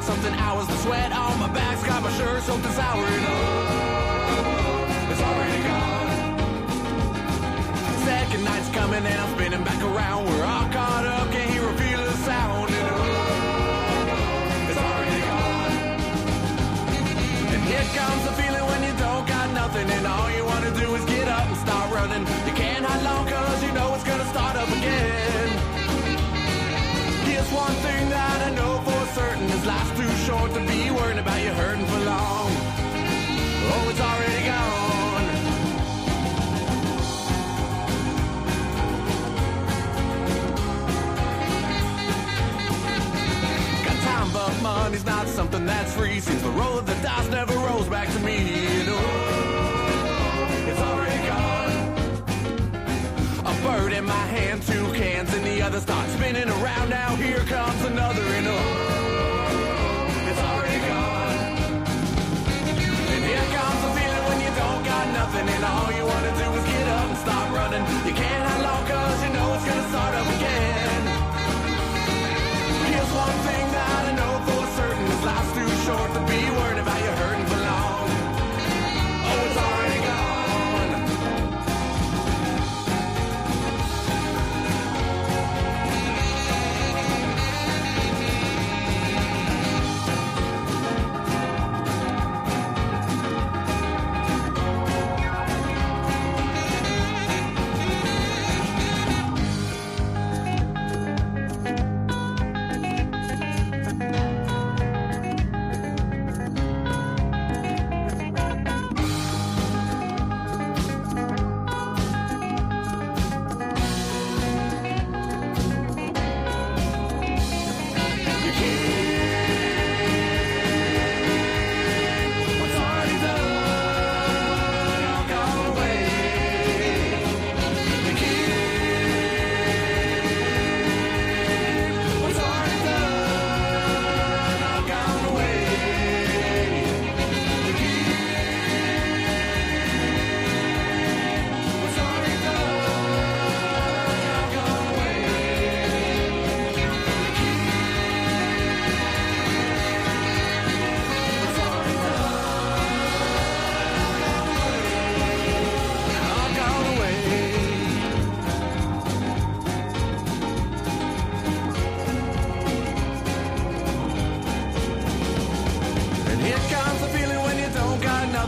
something hours. The sweat on my back's got my shirt soaked and sour. And oh, it's already gone. Second night's coming and I'm spinning back around. We're all caught up, can't hear or feel the sound. And oh, it's already gone. And here comes the feeling when you don't got nothing, and all you want to do is get up and start running. You can't hide long cause you know it's gonna start up again. Here's one thing that I know for certain, this life's too short to be worrying about you hurting for long. Oh, it's already gone. Got time but money's not something that's free. Seems the roll of the dice never rolls back to me. And oh, it's already gone. A bird in my hand, two cans in the other, start spinning around. Now here comes another, and oh, it's already gone. And here comes the feeling when you don't got nothing, and all you want to do is get up and start running. You can't hide long cause you know it's gonna start up again. Here's one thing that I know for certain, this life's too short to be worried about you hurting for long. Oh, it's already gone.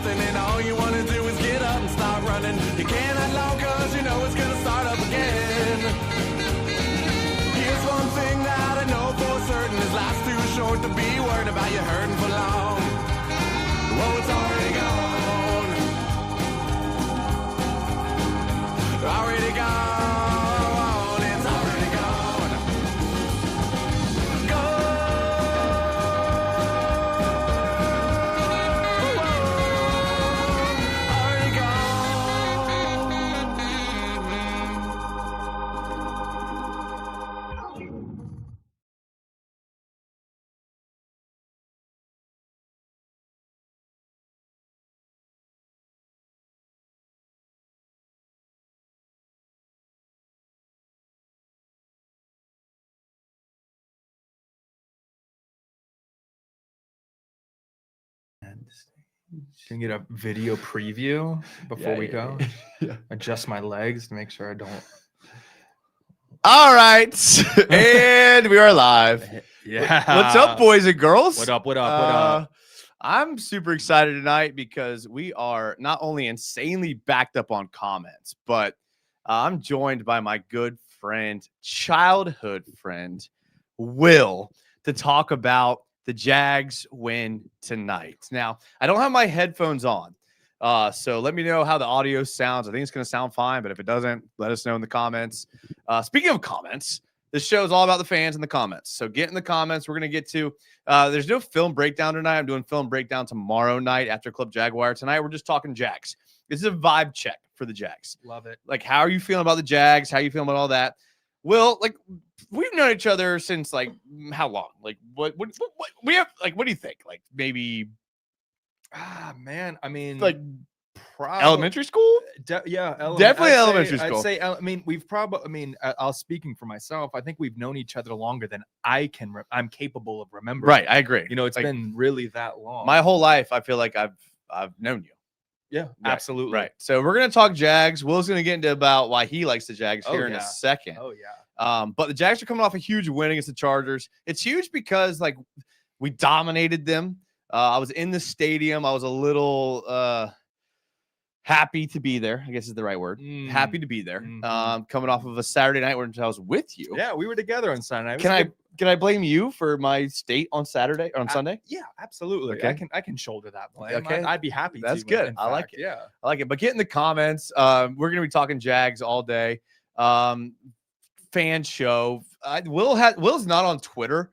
And all you want to do is get up and start running. You can't hide long cause you know it's gonna start up again. Here's one thing that I know for certain, this life's too short to be worried about you hurting for long. Whoa, it's already gone. Already gone. It's already gone. Go. Can get a video preview before we go. Yeah. Adjust my legs to make sure I don't. All right, and we are live. Yeah. What's up, boys and girls? What up? What up? What up? I'm super excited tonight because we are not only insanely backed up on comments, but I'm joined by my good friend, childhood friend, Will, to talk about the Jags win tonight. Now, I don't have my headphones on, so let me know how the audio sounds. I think it's going to sound fine, but if it doesn't, let us know in the comments. Speaking of comments, this show is all about the fans in the comments. So get in the comments. We're going to get to there's no film breakdown tonight. I'm doing film breakdown tomorrow night after Club Jaguar. Tonight, we're just talking Jags. This is a vibe check for the Jags. Love it. Like, how are you feeling about the Jags? How are you feeling about all that? Will, like, we've known each other since, like, how long? Like, what we have, like, what do you think? Like, maybe, man, I mean, like, Probably Elementary school? Definitely elementary school. I'd say. I mean, we've probably. I mean, I'll speaking for myself. I think we've known each other longer than I'm capable of remembering. Right, I agree. You know, it's Like, been really that long. my whole life. I feel like I've known you. Yeah, absolutely. Right. So we're gonna talk Jags. Will's gonna get into about why he likes the Jags here in a second. Oh yeah. But the Jags are coming off a huge win against the Chargers. It's huge because like we dominated them. I was in the stadium. I was a little happy to be there. I guess is the right word. Happy to be there. Coming off of a Saturday night where I was with you. Yeah, we were together on Sunday. Can I blame you for my state on Saturday or on Sunday? Yeah, absolutely. Okay. I can shoulder that blame. Okay. I'd be happy. That's to, good. in I like fact. it. Yeah, I like it. But get in the comments. We're gonna be talking Jags all day. Fan show. Will's not on Twitter.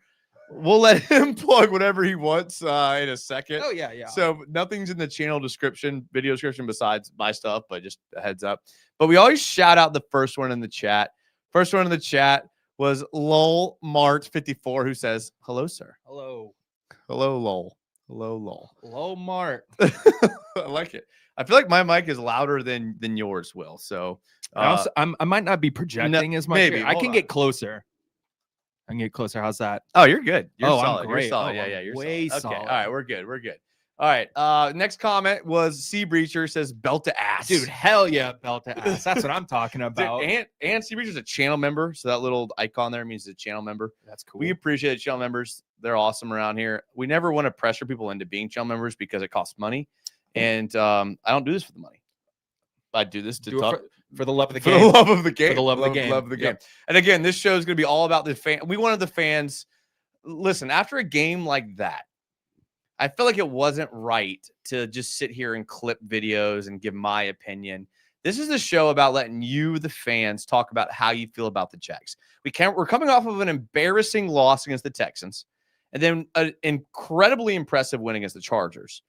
We'll let him plug whatever he wants in a second. Oh yeah. So nothing's in the channel description, video description besides my stuff, but just a heads up. But we always shout out the first one in the chat. First one in the chat was Lol Mart 54, who says, "Hello, sir." Hello, Lol. Hello, Lol. hello, Mart. I like it. I feel like my mic is louder than yours, Will. So I might not be projecting as much. maybe. I Hold can on. get closer. I can get closer. How's that? Oh, you're good. You're I'm solid. great. You're solid. Oh, Yeah, I'm you're way solid. Okay. solid. All right, we're good. All right. Next comment was Sea Breacher says belt to ass. Dude, hell yeah, belt to ass. That's what I'm talking about. And Sea Breacher's a channel member, so that little icon there means he's a channel member. That's cool. We appreciate channel members. They're awesome around here. We never want to pressure people into being channel members because it costs money. And I don't do this for the money. I do this to talk for the love of the for game. the love of the game. For the love of the game. Love of the game. Yep. And again, this show is going to be all about the fan. We wanted the fans. Listen, after a game like that, I feel like it wasn't right to just sit here and clip videos and give my opinion. This is a show about letting you, the fans, talk about how you feel about the Jags. We're coming off of an embarrassing loss against the Texans, and then an incredibly impressive win against the Chargers.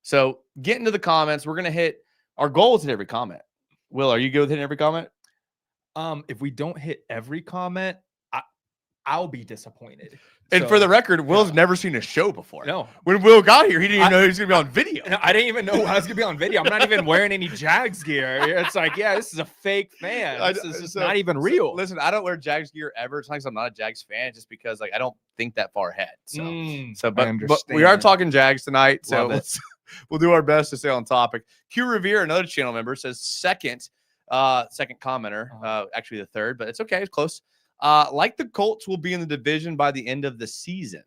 So get into the comments. We're going to hit our goal is hit every comment. Will, are you good with hitting every comment? If we don't hit every comment, I'll be disappointed. And for the record, Will's never seen a show before. No. When Will got here, he didn't even know he was going to be on video. I didn't even know I was going to be on video. I'm not even wearing any Jags gear. It's like, yeah, this is a fake fan. This is just not even real. Listen, I don't wear Jags gear ever. It's not because I'm not a Jags fan, just because like I don't think that far ahead. But we are talking Jags tonight, so we'll do our best to stay on topic. Q Revere, another channel member, says second commenter, actually the third, but it's okay, it's close. Like the Colts will be in the division by the end of the season.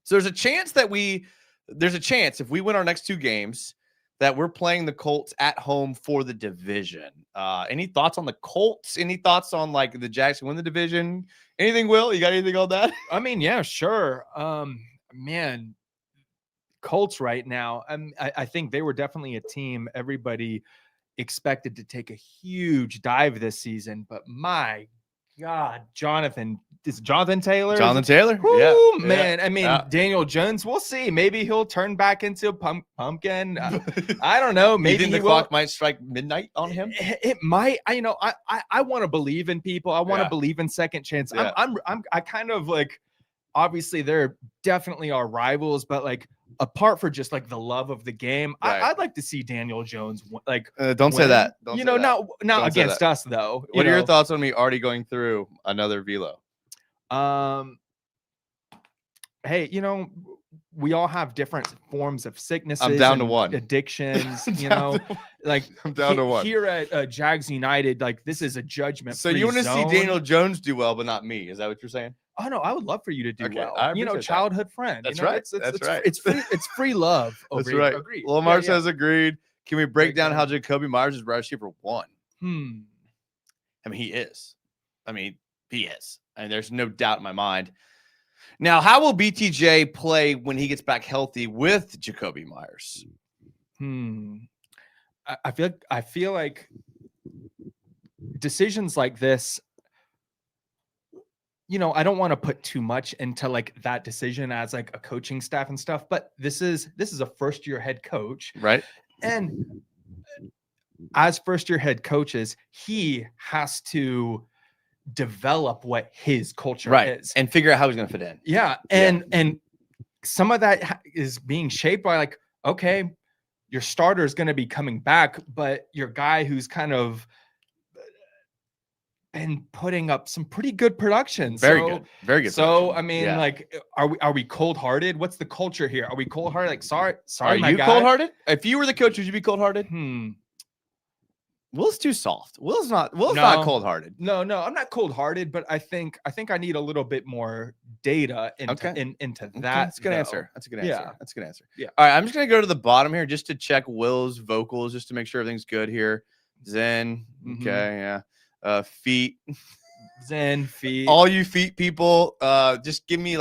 So there's a chance if we win our next two games that we're playing the Colts at home for the division. Any thoughts on the Colts? Any thoughts on like the Jags can win the division? Anything, Will? You got anything on that? I mean, yeah, sure. Man, Colts right now, I think they were definitely a team everybody expected to take a huge dive this season, but my God, Jonathan Taylor? Jonathan Taylor? Woo, man. I mean, Daniel Jones, we'll see. Maybe he'll turn back into a pumpkin. I don't know. Maybe the clock might strike midnight on him. It might. I want to believe in people. I want to believe in second chance. Yeah. I kind of like, obviously they're definitely our rivals, but like apart for just like the love of the game, I'd like to see Daniel Jones like don't say that. Not against us though. What are your thoughts on me already going through another velo? Hey, we all have different forms of sicknesses. I'm down to one. Addictions, like I'm down to one. Here at Jags United, like this is a judgment. So you want to see Daniel Jones do well, but not me? Is that what you're saying? Oh no, I would love for you to do well. Childhood friend. That's right. That's right. It's free love. That's right. Agreed. Lamar says agreed. Can we break down how Jacoby Myers is wide receiver one? I mean, he is. He is. And there's no doubt in my mind. Now, how will BTJ play when he gets back healthy with Jacoby Myers? I feel like decisions like this, I don't want to put too much into like that decision as like a coaching staff and stuff, but this is a first year head coach, right? And as first year head coaches, he has to develop what his culture is and figure out how he's going to fit in. And some of that is being shaped by like, okay, your starter is going to be coming back, but your guy who's kind of been putting up some pretty good production. Very good. So production. I mean, Yeah. like, are we cold-hearted? What's the culture here? Are we cold-hearted? Like, sorry, Are my you guy. cold-hearted? If you were the coach, would you be cold-hearted? Will's too soft. Will's not cold-hearted. No, I'm not cold-hearted, but I think I need a little bit more data into that. That's a good answer. Yeah. That's a good answer. Yeah. All right, I'm just gonna go to the bottom here just to check Will's vocals, just to make sure everything's good here. Zen. Okay, yeah. Feet. Zen, feet. All you feet people, just give me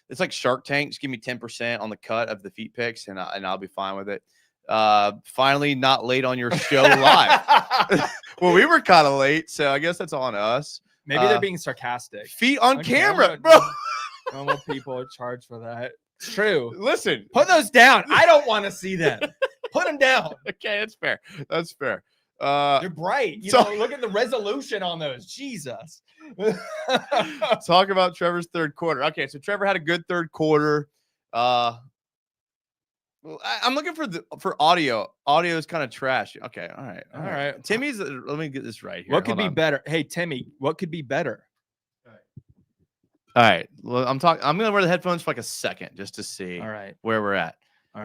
it's like Shark Tank. Just give me 10% on the cut of the feet picks, and I'll be fine with it. Finally not late on your show live. Well, we were kind of late, so I guess that's on us. Maybe they're being sarcastic. Feet on camera, bro. Normal people are charged for that. It's true. Listen, put those down. I don't want to see them. Put them down. Okay, that's fair. They're bright. Look at the resolution on those. Jesus. Talk about Trevor's third quarter. Okay, so Trevor had a good third quarter. I'm looking for audio. Audio is kind of trash. Okay, all right. Timmy's. Let me get this right here. What could be better? Hey, Timmy, what could be better? All right. Well, I'm gonna wear the headphones for like a second just to see. All right. Where we're at.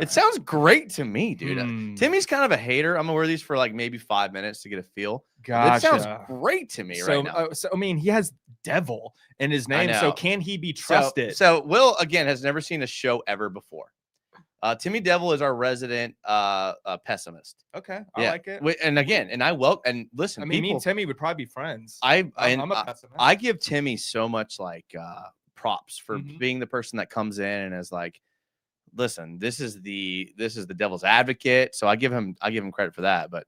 It sounds great to me, dude. Timmy's kind of a hater. I'm gonna wear these for like maybe 5 minutes to get a feel. Gotcha. It sounds great to me right now. So I mean, he has devil in his name. So can he be trusted? So Will again has never seen a show ever before. Timmy Devil is our resident pessimist. Okay, I like it. And I listen. I mean, me and Timmy would probably be friends. I'm a pessimist. I give Timmy so much props for being the person that comes in and is like, listen, this is the devil's advocate. So I give him credit for that. But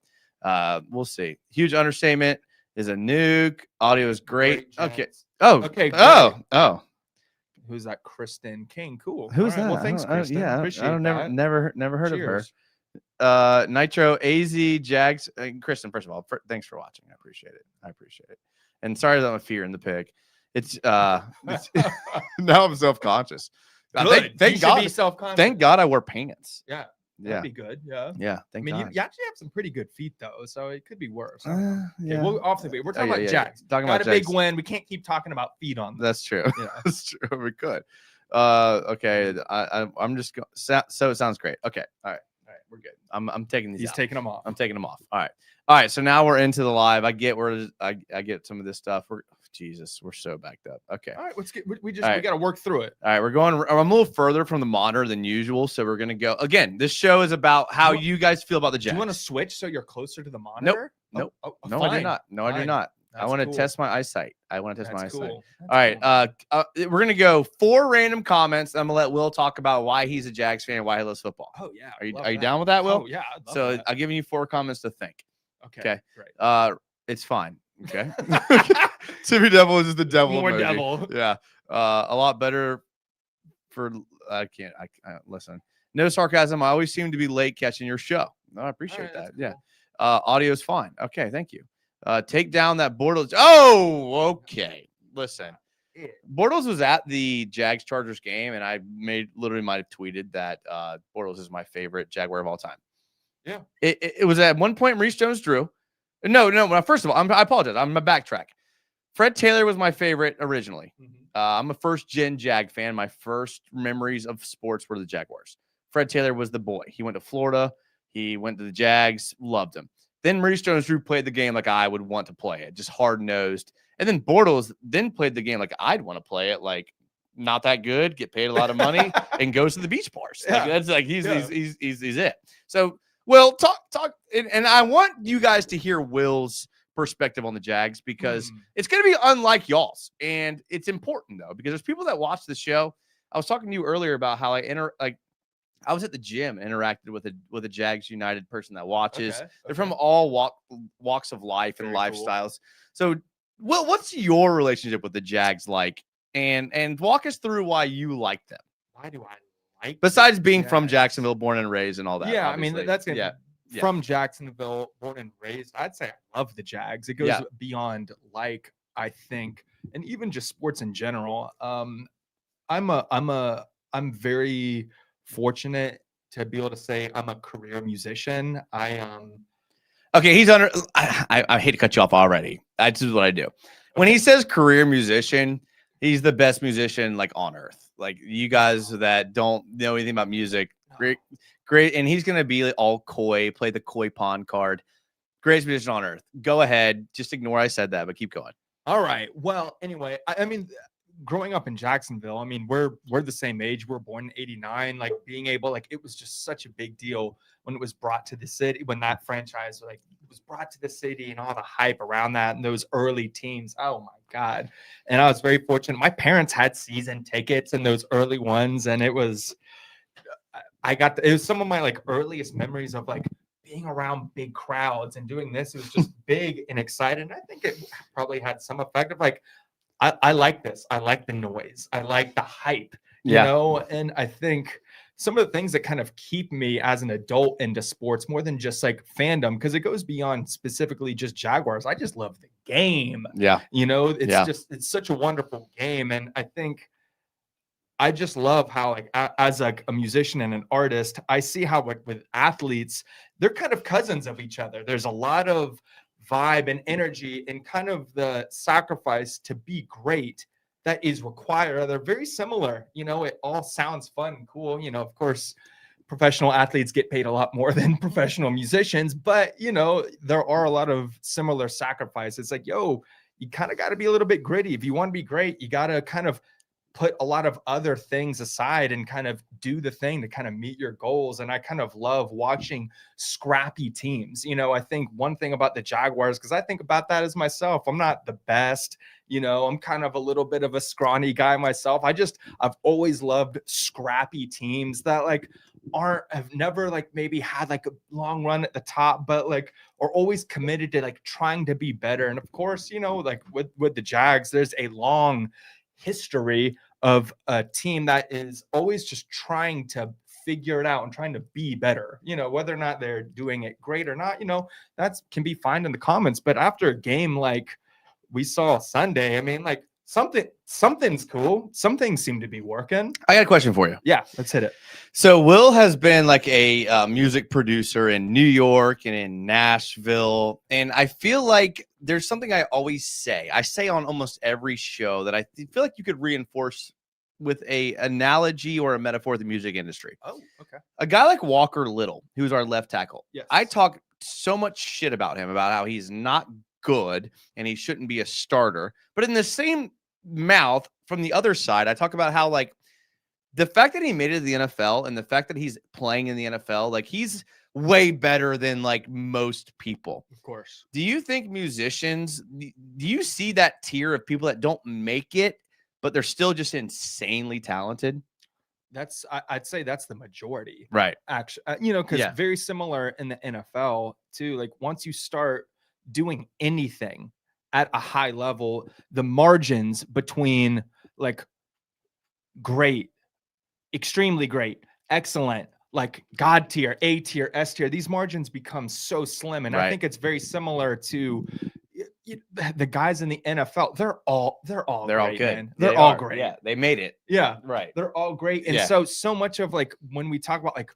we'll see. Huge understatement is a nuke. Audio is great. Okay. Oh. Okay. Oh. Who's that? Kristen King. Cool. Who's that? Well, thanks, Kristen. Yeah, appreciate I never heard Cheers. of her. Nitro, AZ, Jags. Kristen, first of all, thanks for watching. I appreciate it. And sorry that I'm a fear in the pick. It's now I'm self-conscious. Thank God. Be self-conscious. Thank God I wear pants. Yeah. That'd be good. Yeah. Yeah. I mean, you actually have some pretty good feet, though, so it could be worse. Yeah. We're talking about Jags. Got a big win. We can't keep talking about feet on them. That's true. Yeah. That's true. We could. Okay. I'm just going. So it sounds great. Okay. All right. We're good. I'm taking these. He's taking them off. I'm taking them off. All right. So now we're into the live. I get some of this stuff. We're so backed up. Okay. All right, let's get. We got to work through it. All right, I'm a little further from the monitor than usual, so we're gonna go again. This show is about how you guys feel about the Jags. Do you want to switch so you're closer to the monitor? Nope. No, I do not. I do not. I want to test my eyesight. Cool. All right. We're gonna go 4 random comments. I'm gonna let Will talk about why he's a Jags fan and why he loves football. Oh yeah. Are you down with that, Will? Oh yeah. So I'm giving you 4 comments to think. Okay. Great. It's fine. Okay. Timmy Devil is just the devil. More emoji. devil. Yeah. A lot better for I listen. No sarcasm. I always seem to be late catching your show. No, I appreciate that. Cool. Yeah. Audio is fine. Okay, thank you. Take down that Bortles. Oh, okay. Listen. Bortles was at the Jags Chargers game, and I might have tweeted that Bortles is my favorite Jaguar of all time. Yeah. It was at one point Maurice Jones-Drew. No. First of all, I apologize. I'm going to backtrack. Fred Taylor was my favorite originally. I'm a first-gen Jag fan. My first memories of sports were the Jaguars. Fred Taylor was the boy. He went to Florida. He went to the Jags. Loved him. Then Maurice Jones-Drew played the game like I would want to play it, just hard-nosed. And then Bortles then played the game like I'd want to play it, like not that good, get paid a lot of money, and goes to the beach bars. Like, that's like he's it. So, Will, talk, and I want you guys to hear Will's perspective on the Jags because it's going to be unlike y'all's, and it's important though because there's people that watch the show. I was talking to you earlier about how I was at the gym, interacted with a Jags United person that watches. Okay. They're from all walks of life and lifestyles. Cool. So, Will, what's your relationship with the Jags like? And walk us through why you like them. Why do I like? Besides being from Jacksonville, born and raised, and all that. Yeah, obviously. I mean that's from Jacksonville, born and raised. I'd say I love the Jags. It goes beyond I think, and even just sports in general. I'm very fortunate to be able to say I'm a career musician. Okay, he's under. I hate to cut you off already. This is what I do. When he says career musician, he's the best musician like on earth. Like you guys that don't know anything about music, great. And he's gonna be all coy, play the koi pond card. Greatest musician on earth. Go ahead. Just ignore I said that, but keep going. All right. Well, anyway, I mean, growing up in Jacksonville, I mean, we're the same age. We're born in '89. Like being able, like it was just such a big deal when it was brought to the city, when that franchise like was brought to the city and all the hype around that and those early teams. Oh my God. And I was very fortunate. My parents had season tickets in those early ones. And it was it was some of my like earliest memories of like being around big crowds and doing this. It was just big and excited. And I think it probably had some effect of like, I like this. I like the noise. I like the hype, you know? And I think some of the things that kind of keep me as an adult into sports more than just like fandom, because it goes beyond specifically just Jaguars. I just love the game. Yeah. You know, it's such a wonderful game. And I think I just love how like as like a musician and an artist, I see how like with athletes, they're kind of cousins of each other. There's a lot of vibe and energy and kind of the sacrifice to be great that is required. They're very similar. You know, it all sounds fun and cool. You know, of course, professional athletes get paid a lot more than professional musicians, but you know, there are a lot of similar sacrifices. Like, yo, you kind of got to be a little bit gritty. If you want to be great, you got to kind of put a lot of other things aside and kind of do the thing to kind of meet your goals. And I kind of love watching scrappy teams. You know, I think one thing about the Jaguars, because I think about that as myself, I'm not the best, you know, I'm kind of a little bit of a scrawny guy myself. I've always loved scrappy teams that like have never like maybe had like a long run at the top, but like are always committed to like trying to be better. And of course, you know, like with the Jags, there's a long history of a team that is always just trying to figure it out and trying to be better, you know, whether or not they're doing it great or not, you know, that can be fine in the comments. But after a game like we saw Sunday, I mean, like something's cool. Some things seem to be working. I got a question for you. Yeah, let's hit it. So Will has been like a music producer in New York and in Nashville. And I feel like there's something I always say. I say on almost every show that I feel like you could reinforce with a analogy or a metaphor of the music industry. Oh, okay. A guy like Walker Little, who's our left tackle. Yes. I talk so much shit about him, about how he's not good and he shouldn't be a starter. But in the same mouth, from the other side, I talk about how like the fact that he made it to the NFL and the fact that he's playing in the NFL, like he's way better than like most people. Of course. Do you think musicians, do you see that tier of people that don't make it, but they're still just insanely talented? I'd say that's the majority. Right. Actually, you know, because very similar in the NFL too. Like once you start doing anything at a high level, the margins between like great, extremely great, excellent, like God tier, A tier, S tier, these margins become so slim. And I think it's very similar to the guys in the NFL. They're all great, all good. Man. They're all great. Yeah, they made it. Yeah, right. They're all great. And so much of like when we talk about like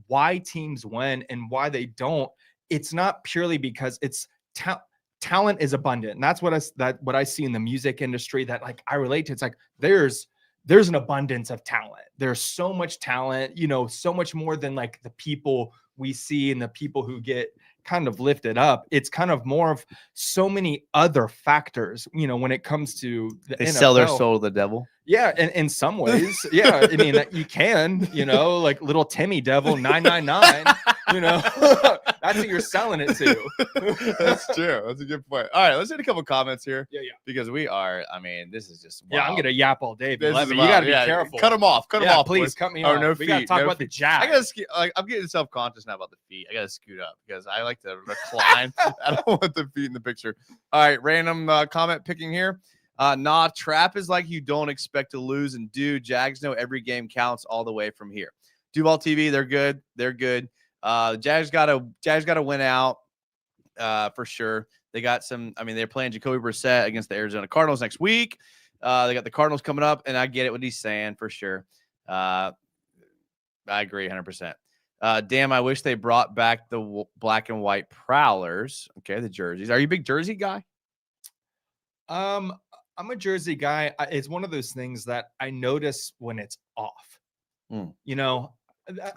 why teams win and why they don't, it's not purely because it's talent is abundant. And that's what I see in the music industry that like I relate to. It's like there's an abundance of talent. There's so much talent, you know, so much more than like the people we see and the people who get kind of lifted up. It's kind of more of so many other factors, you know, when it comes to the they NFL. Sell their soul to the devil. Yeah, and in some ways, yeah. I mean, you can, you know, like little Timmy Devil 999, you know, that's what you're selling it to. That's true. That's a good point. All right, let's hit a couple comments here. Yeah. Because we are, I mean, this is just wild. Yeah, I'm gonna yap all day. You got to be careful. Cut them off. Cut them off. Please cut me off. No we got to talk about the Jags. I'm getting self-conscious now about the feet. I got to scoot up because I like to recline. I don't want the feet in the picture. All right, random comment picking here. Trap is like you don't expect to lose, and dude, Jags know every game counts all the way from here. Duval TV, they're good. They're good. Jags gotta win out for sure. They got some. I mean, they're playing Jacoby Brissett against the Arizona Cardinals next week. They got the Cardinals coming up, and I get it what he's saying for sure. I agree 100%. Damn, I wish they brought back the black and white Prowlers. Okay, the jerseys. Are you a big jersey guy? I'm a jersey guy. It's one of those things that I notice when it's off. You know,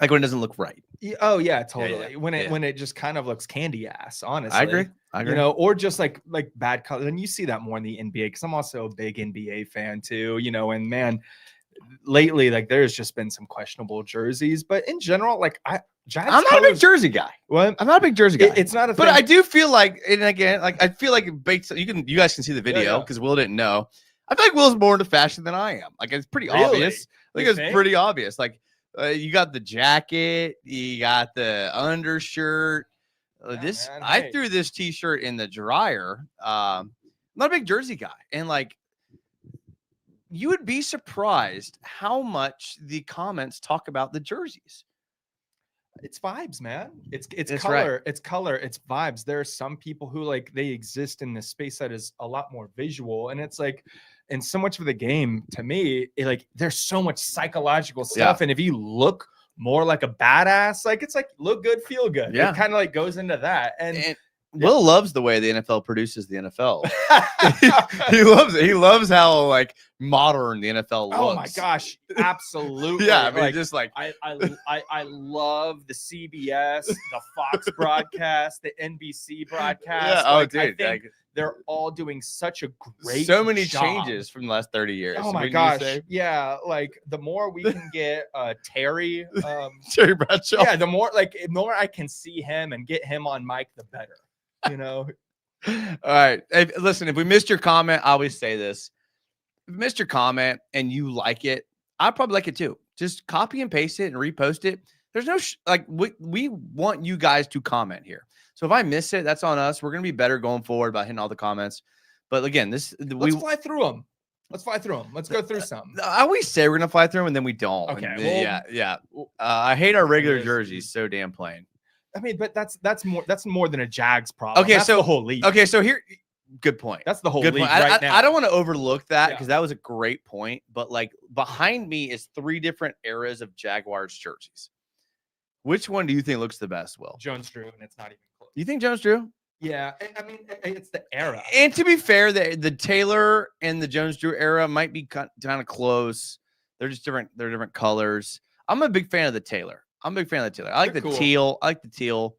like when it doesn't look right. Oh yeah, totally. Yeah. When it just kind of looks candy ass, honestly. I agree. You know, or just like bad color. And you see that more in the NBA because I'm also a big NBA fan too. You know, and man, lately like there's just been some questionable jerseys, but in general, like Jags I'm not a big jersey guy. What? I'm not a big jersey guy. It's not a thing. But I do feel like, and again, like I feel like based, you guys can see the video because Will didn't know. I feel like Will's more into fashion than I am. Like it's pretty obvious. Like it's pretty obvious. Like you got the jacket, you got the undershirt. I threw this t-shirt in the dryer. I'm not a big jersey guy, and like you would be surprised how much the comments talk about the jerseys. It's vibes, man. It's color. Right. It's color. It's vibes. There are some people who like they exist in this space that is a lot more visual, and it's like, and so much of the game to me, there's so much psychological stuff, and if you look more like a badass, like it's like look good, feel good. Yeah, it kind of like goes into that, and Will loves the way the NFL produces the NFL. he loves it. He loves how like modern the NFL looks. Oh my gosh, absolutely. Yeah, I mean, just like I love the CBS, the Fox broadcast, the NBC broadcast. Yeah, like, dude, I think they're all doing such a great so many job. changes from the last 30 years. Oh my gosh. Yeah, like the more we can get Terry Terry Bradshaw. Yeah, the more I can see him and get him on mic, the better. You know. All right. Listen, if we missed your comment, I always say this. If you missed your comment and you like it, I'd probably like it too. Just copy and paste it and repost it. There's no we want you guys to comment here. So if I miss it, that's on us. We're gonna be better going forward by hitting all the comments. But again, let's fly through them. Let's fly through them. Let's go through some. I always say we're gonna fly through them and then we don't. Okay. Yeah. I hate our regular jerseys so damn plain. I mean, but that's more than a Jags problem. Okay, that's so the whole league. Okay, so here, good point. That's the whole good league point. right now. I don't want to overlook that because that was a great point. But like behind me is 3 different eras of Jaguars jerseys. Which one do you think looks the best, Will? Jones-Drew, and it's not even close. You think Jones-Drew? Yeah, I mean, it's the era. And to be fair, the Taylor and the Jones-Drew era might be kind of close. They're just different. They're different colors. I'm a big fan of the Taylor. I like the teal. I like the teal.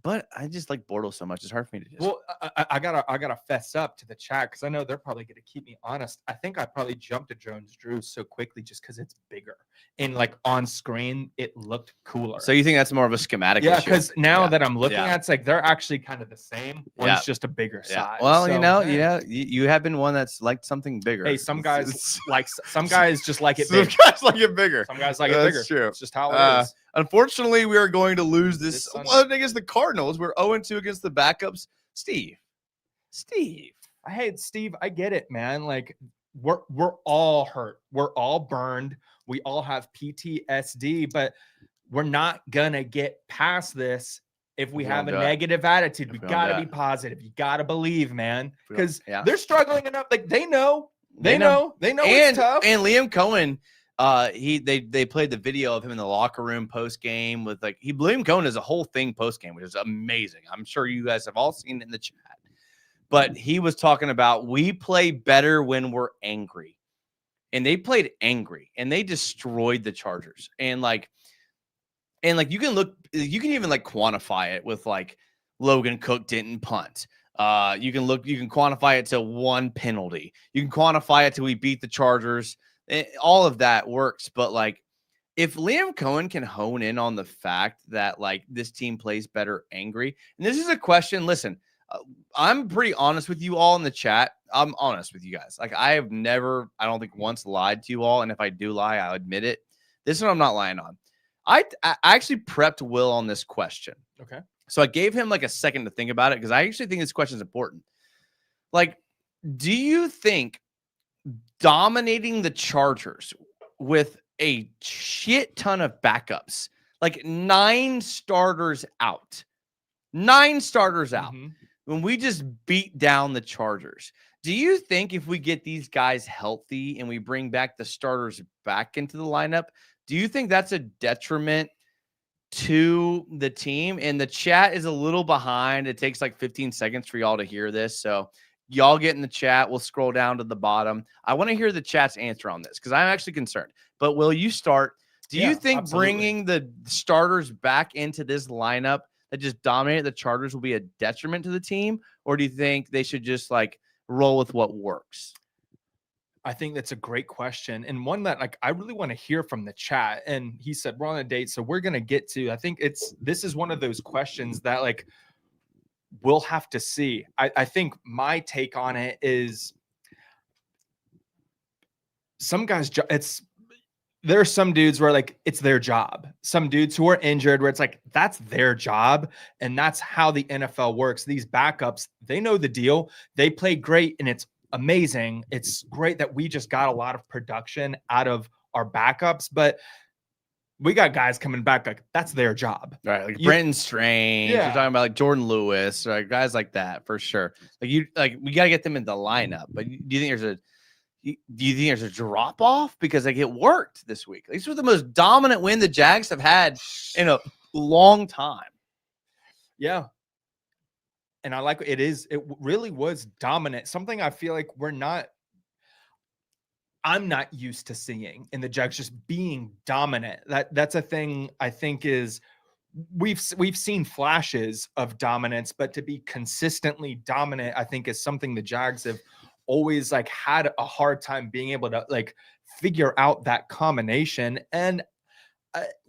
But I just like Bordeaux so much. It's hard for me to just. Well, I gotta fess up to the chat because I know they're probably gonna keep me honest. I think I probably jumped to Jones-Drew so quickly just because it's bigger and like on screen it looked cooler. So you think that's more of a schematic? Yeah, because now that I'm looking at, it's like they're actually kind of the same. One's just a bigger size. Well, so, you have been one that's liked something bigger. Hey, some guys some guys just like it bigger. Some guys like it bigger. Some guys like it bigger. That's true. It's just how it is. Unfortunately, we are going to lose this one against the Cardinals. We're 0-2 against the backups. Steve. Hey, Steve, I get it, man. Like we're all hurt. We're all burned. We all have PTSD, but we're not gonna get past this if we have a negative attitude. We gotta be positive. You gotta believe, man, because they're struggling enough. Like they know. It's tough. And Liam Cohen. They played the video of him in the locker room post game with Liam Cohen is a whole thing post game, which is amazing. I'm sure you guys have all seen it in the chat. But he was talking about we play better when we're angry, and they played angry and they destroyed the Chargers. And you can even quantify it with Logan Cook didn't punt. You can quantify it to 1 penalty. You can quantify it to we beat the Chargers. All of that works, but if Liam Cohen can hone in on the fact that this team plays better angry, and this is a question. Listen, I'm pretty honest with you all in the chat. I'm honest with you guys. I have never, I don't think once lied to you all, and if I do lie, I'll admit it. This one I'm not lying on. I actually prepped Will on this question. Okay, so I gave him a second to think about it because I actually think this question is important. Do you think dominating the Chargers with a shit ton of backups, 9 starters out, when we just beat down the Chargers, do you think if we get these guys healthy and we bring back the starters back into the lineup, do you think that's a detriment to the team, and the chat is a little behind. It takes like 15 seconds for y'all to hear this. So y'all get in the chat. We'll scroll down to the bottom. I want to hear the chat's answer on this because I'm actually concerned. But will you start? Do you think bringing the starters back into this lineup that just dominated the Chargers will be a detriment to the team? Or do you think they should just like roll with what works? I think that's a great question, and one that like I really want to hear from the chat. And he said we're on a date, so we're gonna get to. I think this is one of those questions that like we'll have to see. I think my take on it is some guys. There are some dudes where like it's their job. Some dudes who are injured where it's like that's their job, and that's how the NFL works. These backups, they know the deal. They play great, and it's amazing. It's great that we just got a lot of production out of our backups, but we got guys coming back like that's their job. Right. Like Brenton Strange. You're talking about like Jordan Lewis, right? Guys like that for sure. We got to get them in the lineup. But do you think there's a drop off? Because like it worked this week. These were the most dominant win the Jags have had in a long time. Yeah. And I like it really was dominant. Something I feel like I'm not used to seeing in the Jags, just being dominant. That's a thing I think is we've seen flashes of dominance, but to be consistently dominant, I think is something the Jags have always like had a hard time being able to like figure out that combination. And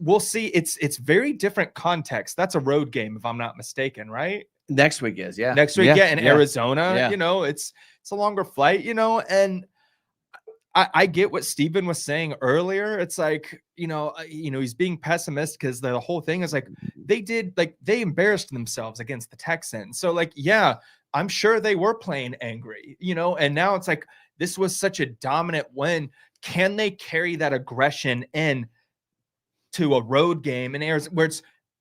we'll see. It's very different context. That's a road game, if I'm not mistaken, right? Next week is, yeah. Next week, in Arizona, it's a longer flight, and I get what Steven was saying earlier. It's like, he's being pessimistic because the whole thing is like they embarrassed themselves against the Texans. So like, yeah, I'm sure they were playing angry, and now it's like this was such a dominant win. Can they carry that aggression in to a road game in Arizona where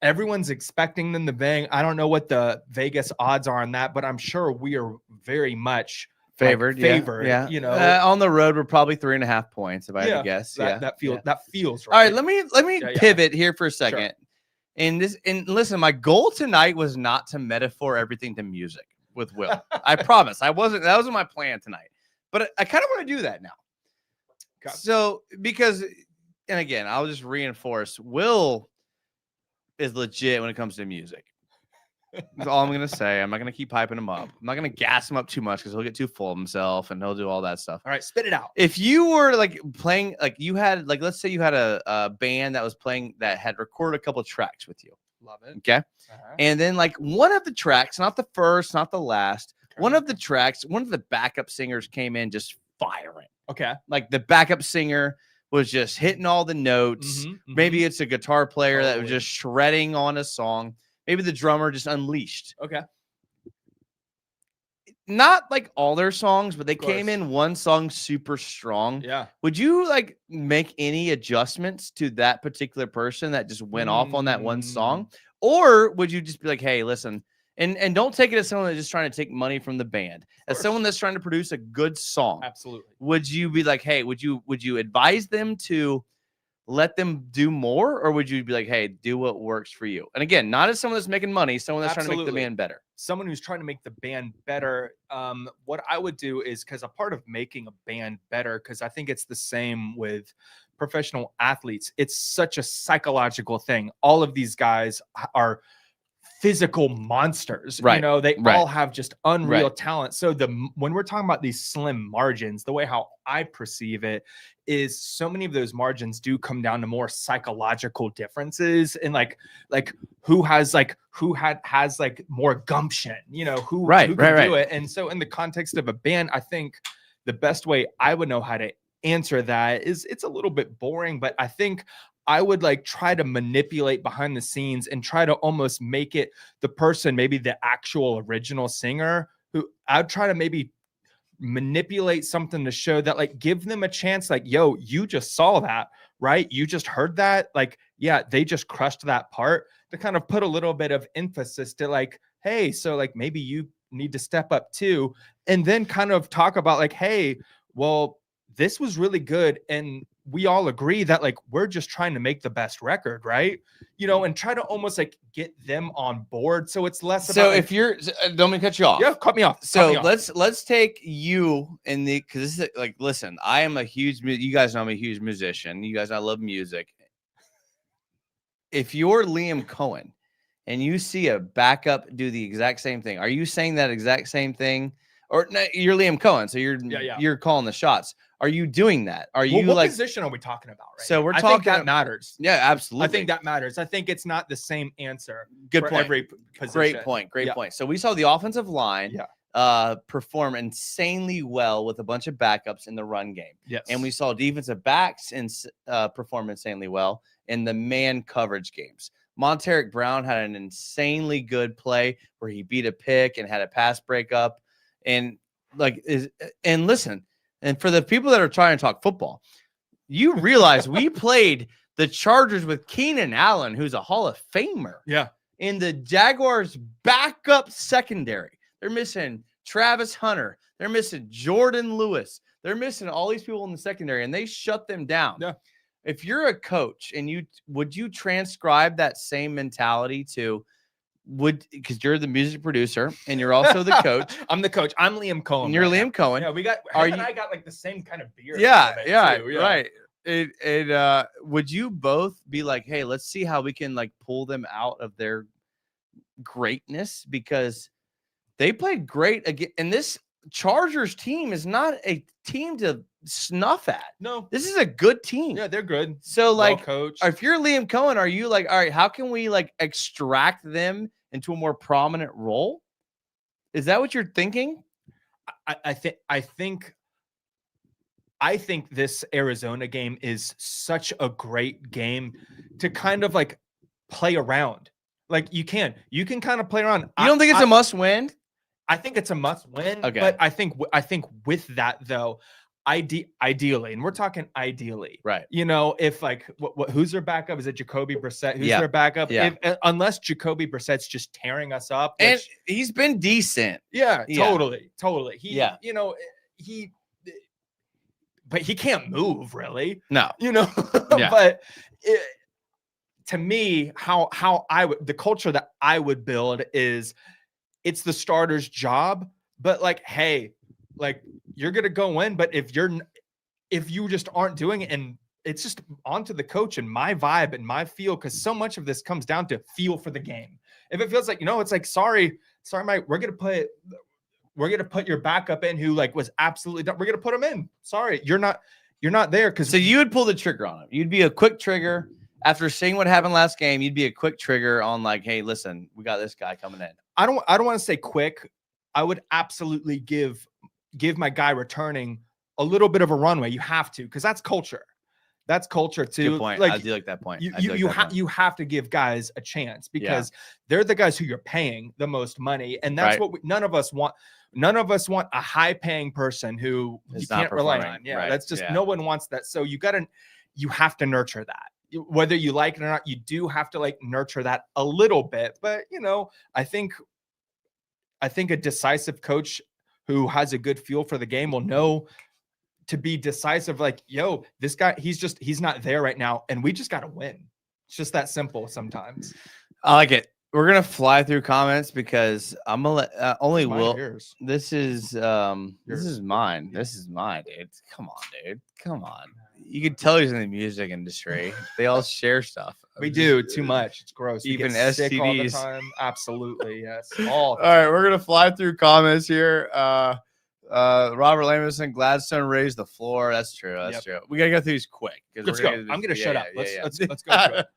everyone's expecting them to bang? I don't know what the Vegas odds are on that, but I'm sure we are very much favored. Yeah. On the road, we're probably 3.5 points, if I had to guess. That feels right. All right, let me pivot here for a second. Sure. And listen, my goal tonight was not to metaphor everything to music with Will. I promise. That wasn't my plan tonight. But I kind of want to do that now. Okay. So because, and again, I'll just reinforce, Will is legit when it comes to music. That's all I'm going to say. I'm not going to keep hyping him up. I'm not going to gas him up too much because he'll get too full of himself and he'll do all that stuff. All right, spit it out. If you were like playing, like you had, like, let's say you had a band that was playing that had recorded a couple of tracks with you. Love it. Okay. And then like one of the tracks, not the first, not the last, one of the tracks, one of the backup singers came in just firing. Okay. Like the backup singer was just hitting all the notes. Maybe it's a guitar player that was just shredding on a song. Maybe the drummer just unleashed. Okay. Not like all their songs, but they came in one song super strong. Yeah. Would you like make any adjustments to that particular person that just went off on that one song? Or would you just be like, hey, listen, and don't take it as someone that's just trying to take money from the band. As someone that's trying to produce a good song. Absolutely. Would you be like, hey, would you advise them to let them do more, or would you be like, hey, do what works for you? And again, not as someone that's making money, someone that's trying to make the band better. Someone who's trying to make the band better. What I would do is, because a part of making a band better, because I think it's the same with professional athletes, it's such a psychological thing. All of these guys are physical monsters, right? They all have just unreal talent. So when we're talking about these slim margins, the way how I perceive it is so many of those margins do come down to more psychological differences and like who has more gumption, who can do it. And so in the context of a band, I think the best way I would know how to answer that is, it's a little bit boring, but I think I would like try to manipulate behind the scenes and try to almost make it the person, maybe the actual original singer, who I'd try to maybe manipulate something to show that, like, give them a chance. Like, yo, you just saw that, right? You just heard that. Like, yeah, they just crushed that part, to kind of put a little bit of emphasis to like, hey, so like maybe you need to step up too. And then kind of talk about like, hey, well, this was really good. And we all agree that like we're just trying to make the best record, right? And try to almost like get them on board. So it's less So about if you're, don't me cut you off. yeah, cut me off. So let's take you in the, because this is like, listen, I am a huge, you guys know I'm a huge musician. You guys know I love music. If you're Liam Cohen and you see a backup do the exact same thing, are you saying that exact same thing? Or no, you're Liam Cohen, so you're calling the shots. Are you doing that? Are you what position are we talking about? Right. So we're I talking think that matters. Yeah, absolutely. I think that matters. I think it's not the same answer. Good for point. Every position. Great point. Great point. So we saw the offensive line perform insanely well with a bunch of backups in the run game. Yes. And we saw defensive backs perform insanely well in the man coverage games. Monteric Brown had an insanely good play where he beat a pick and had a pass breakup. And listen, and for the people that are trying to talk football, you realize we played the Chargers with Keenan Allen, who's a Hall of Famer. Yeah. In the Jaguars' backup secondary. They're missing Travis Hunter. They're missing Jordan Lewis. They're missing all these people in the secondary, and they shut them down. Yeah. If you're a coach and would you transcribe that same mentality to because you're the music producer and you're also the coach. I'm the coach. I'm Liam Cohen. And you're Liam Cohen. Yeah, I got like the same kind of beard. Yeah, right. Would you both be like, hey, let's see how we can like pull them out of their greatness, because they played great again, and this Chargers team is not a team to snuff at. No, this is a good team. Yeah, they're good. So like, coach, if you're Liam Cohen, are you like, all right, how can we like extract them into a more prominent role? Is that what you're thinking? I think this Arizona game is such a great game to kind of like play around. Like you can kind of play around. You don't think it's a must win? I think it's a must win. Okay. But I think with that though, ideally, and we're talking ideally, right? If like who's their backup? Is it Jacoby Brissett? Who's their backup? Yeah. Unless Jacoby Brissett's just tearing us up, and he's been decent. Yeah, totally. But he can't move really. No, But to me, how the culture that I would build is, it's the starter's job. But like, hey, like you're gonna go in, but if you just aren't doing it, and it's just onto the coach and my vibe and my feel, because so much of this comes down to feel for the game. If it feels like, it's like, sorry, Mike, we're gonna put your backup in who like was absolutely done. We're gonna put him in. Sorry, you're not there. So you would pull the trigger on him. You'd be a quick trigger after seeing what happened last game. You'd be a quick trigger on like, hey, listen, we got this guy coming in. I don't want to say quick. I would absolutely give my guy returning a little bit of a runway. You have to, because that's culture. That's culture too. Good point. Like, I do like that point. You have to give guys a chance, because they're the guys who you're paying the most money, and that's what none of us want. None of us want a high-paying person who you can't rely on. Yeah, that's just no one wants that. So you have to nurture that. Whether you like it or not, you do have to like nurture that a little bit. But I think a decisive coach who has a good feel for the game will know to be decisive. Like, yo, this guy, he's not there right now, and we just got to win. It's just that simple sometimes. I like it. We're gonna fly through comments because I'm gonna let only Will. Yours. This is mine. This is mine, dude. Come on, dude. Come on. You can tell he's in the music industry. They all share stuff. We do too much. It's gross. Even get sick all the STDs. time. Absolutely, yes. All right, we're gonna fly through comments here. Robert Lamison, Gladstone raised the floor. That's true. That's true. We gotta go through these quick. Let's go. I'm gonna shut up. Let's go through it.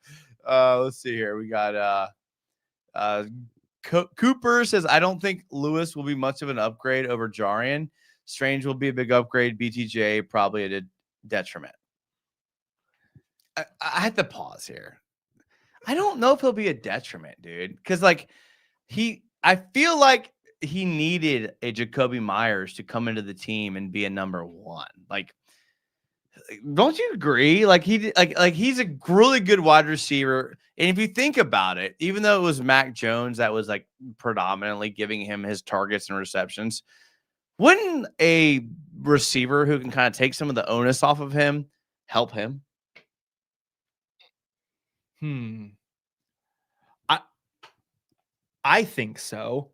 Let's see here. We got Cooper says, I don't think Lewis will be much of an upgrade over Jarian. Strange will be a big upgrade. BTJ probably a detriment. I had to pause here. I don't know if he'll be a detriment, dude. Because like I feel like he needed a Jacoby Myers to come into the team and be a number one. Like, don't you agree? Like he's a really good wide receiver. And if you think about it, even though it was Mac Jones that was like predominantly giving him his targets and receptions, wouldn't a receiver who can kind of take some of the onus off of him help him? I think so.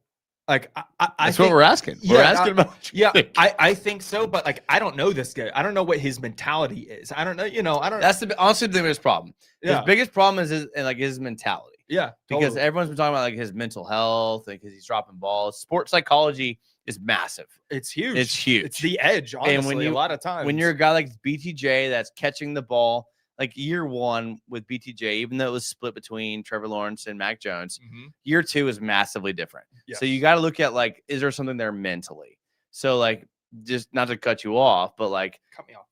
Like I That's think, what we're asking. We're asking about what you think. I think so, but like I don't know this guy. I don't know what his mentality is. I don't know, I don't. That's honestly the biggest problem. His biggest problem is his mentality. Yeah, because totally. everyone's been talking about like his mental health, because he's dropping balls. Sports psychology is massive. It's huge. It's huge. It's the edge. Honestly, a lot of times when you're a guy like BTJ that's catching the ball, like year one with BTJ, even though it was split between Trevor Lawrence and Mac Jones, year two is massively different. Yes. So you got to look at like, is there something there mentally? So like, just not to cut you off, but like, cut me off.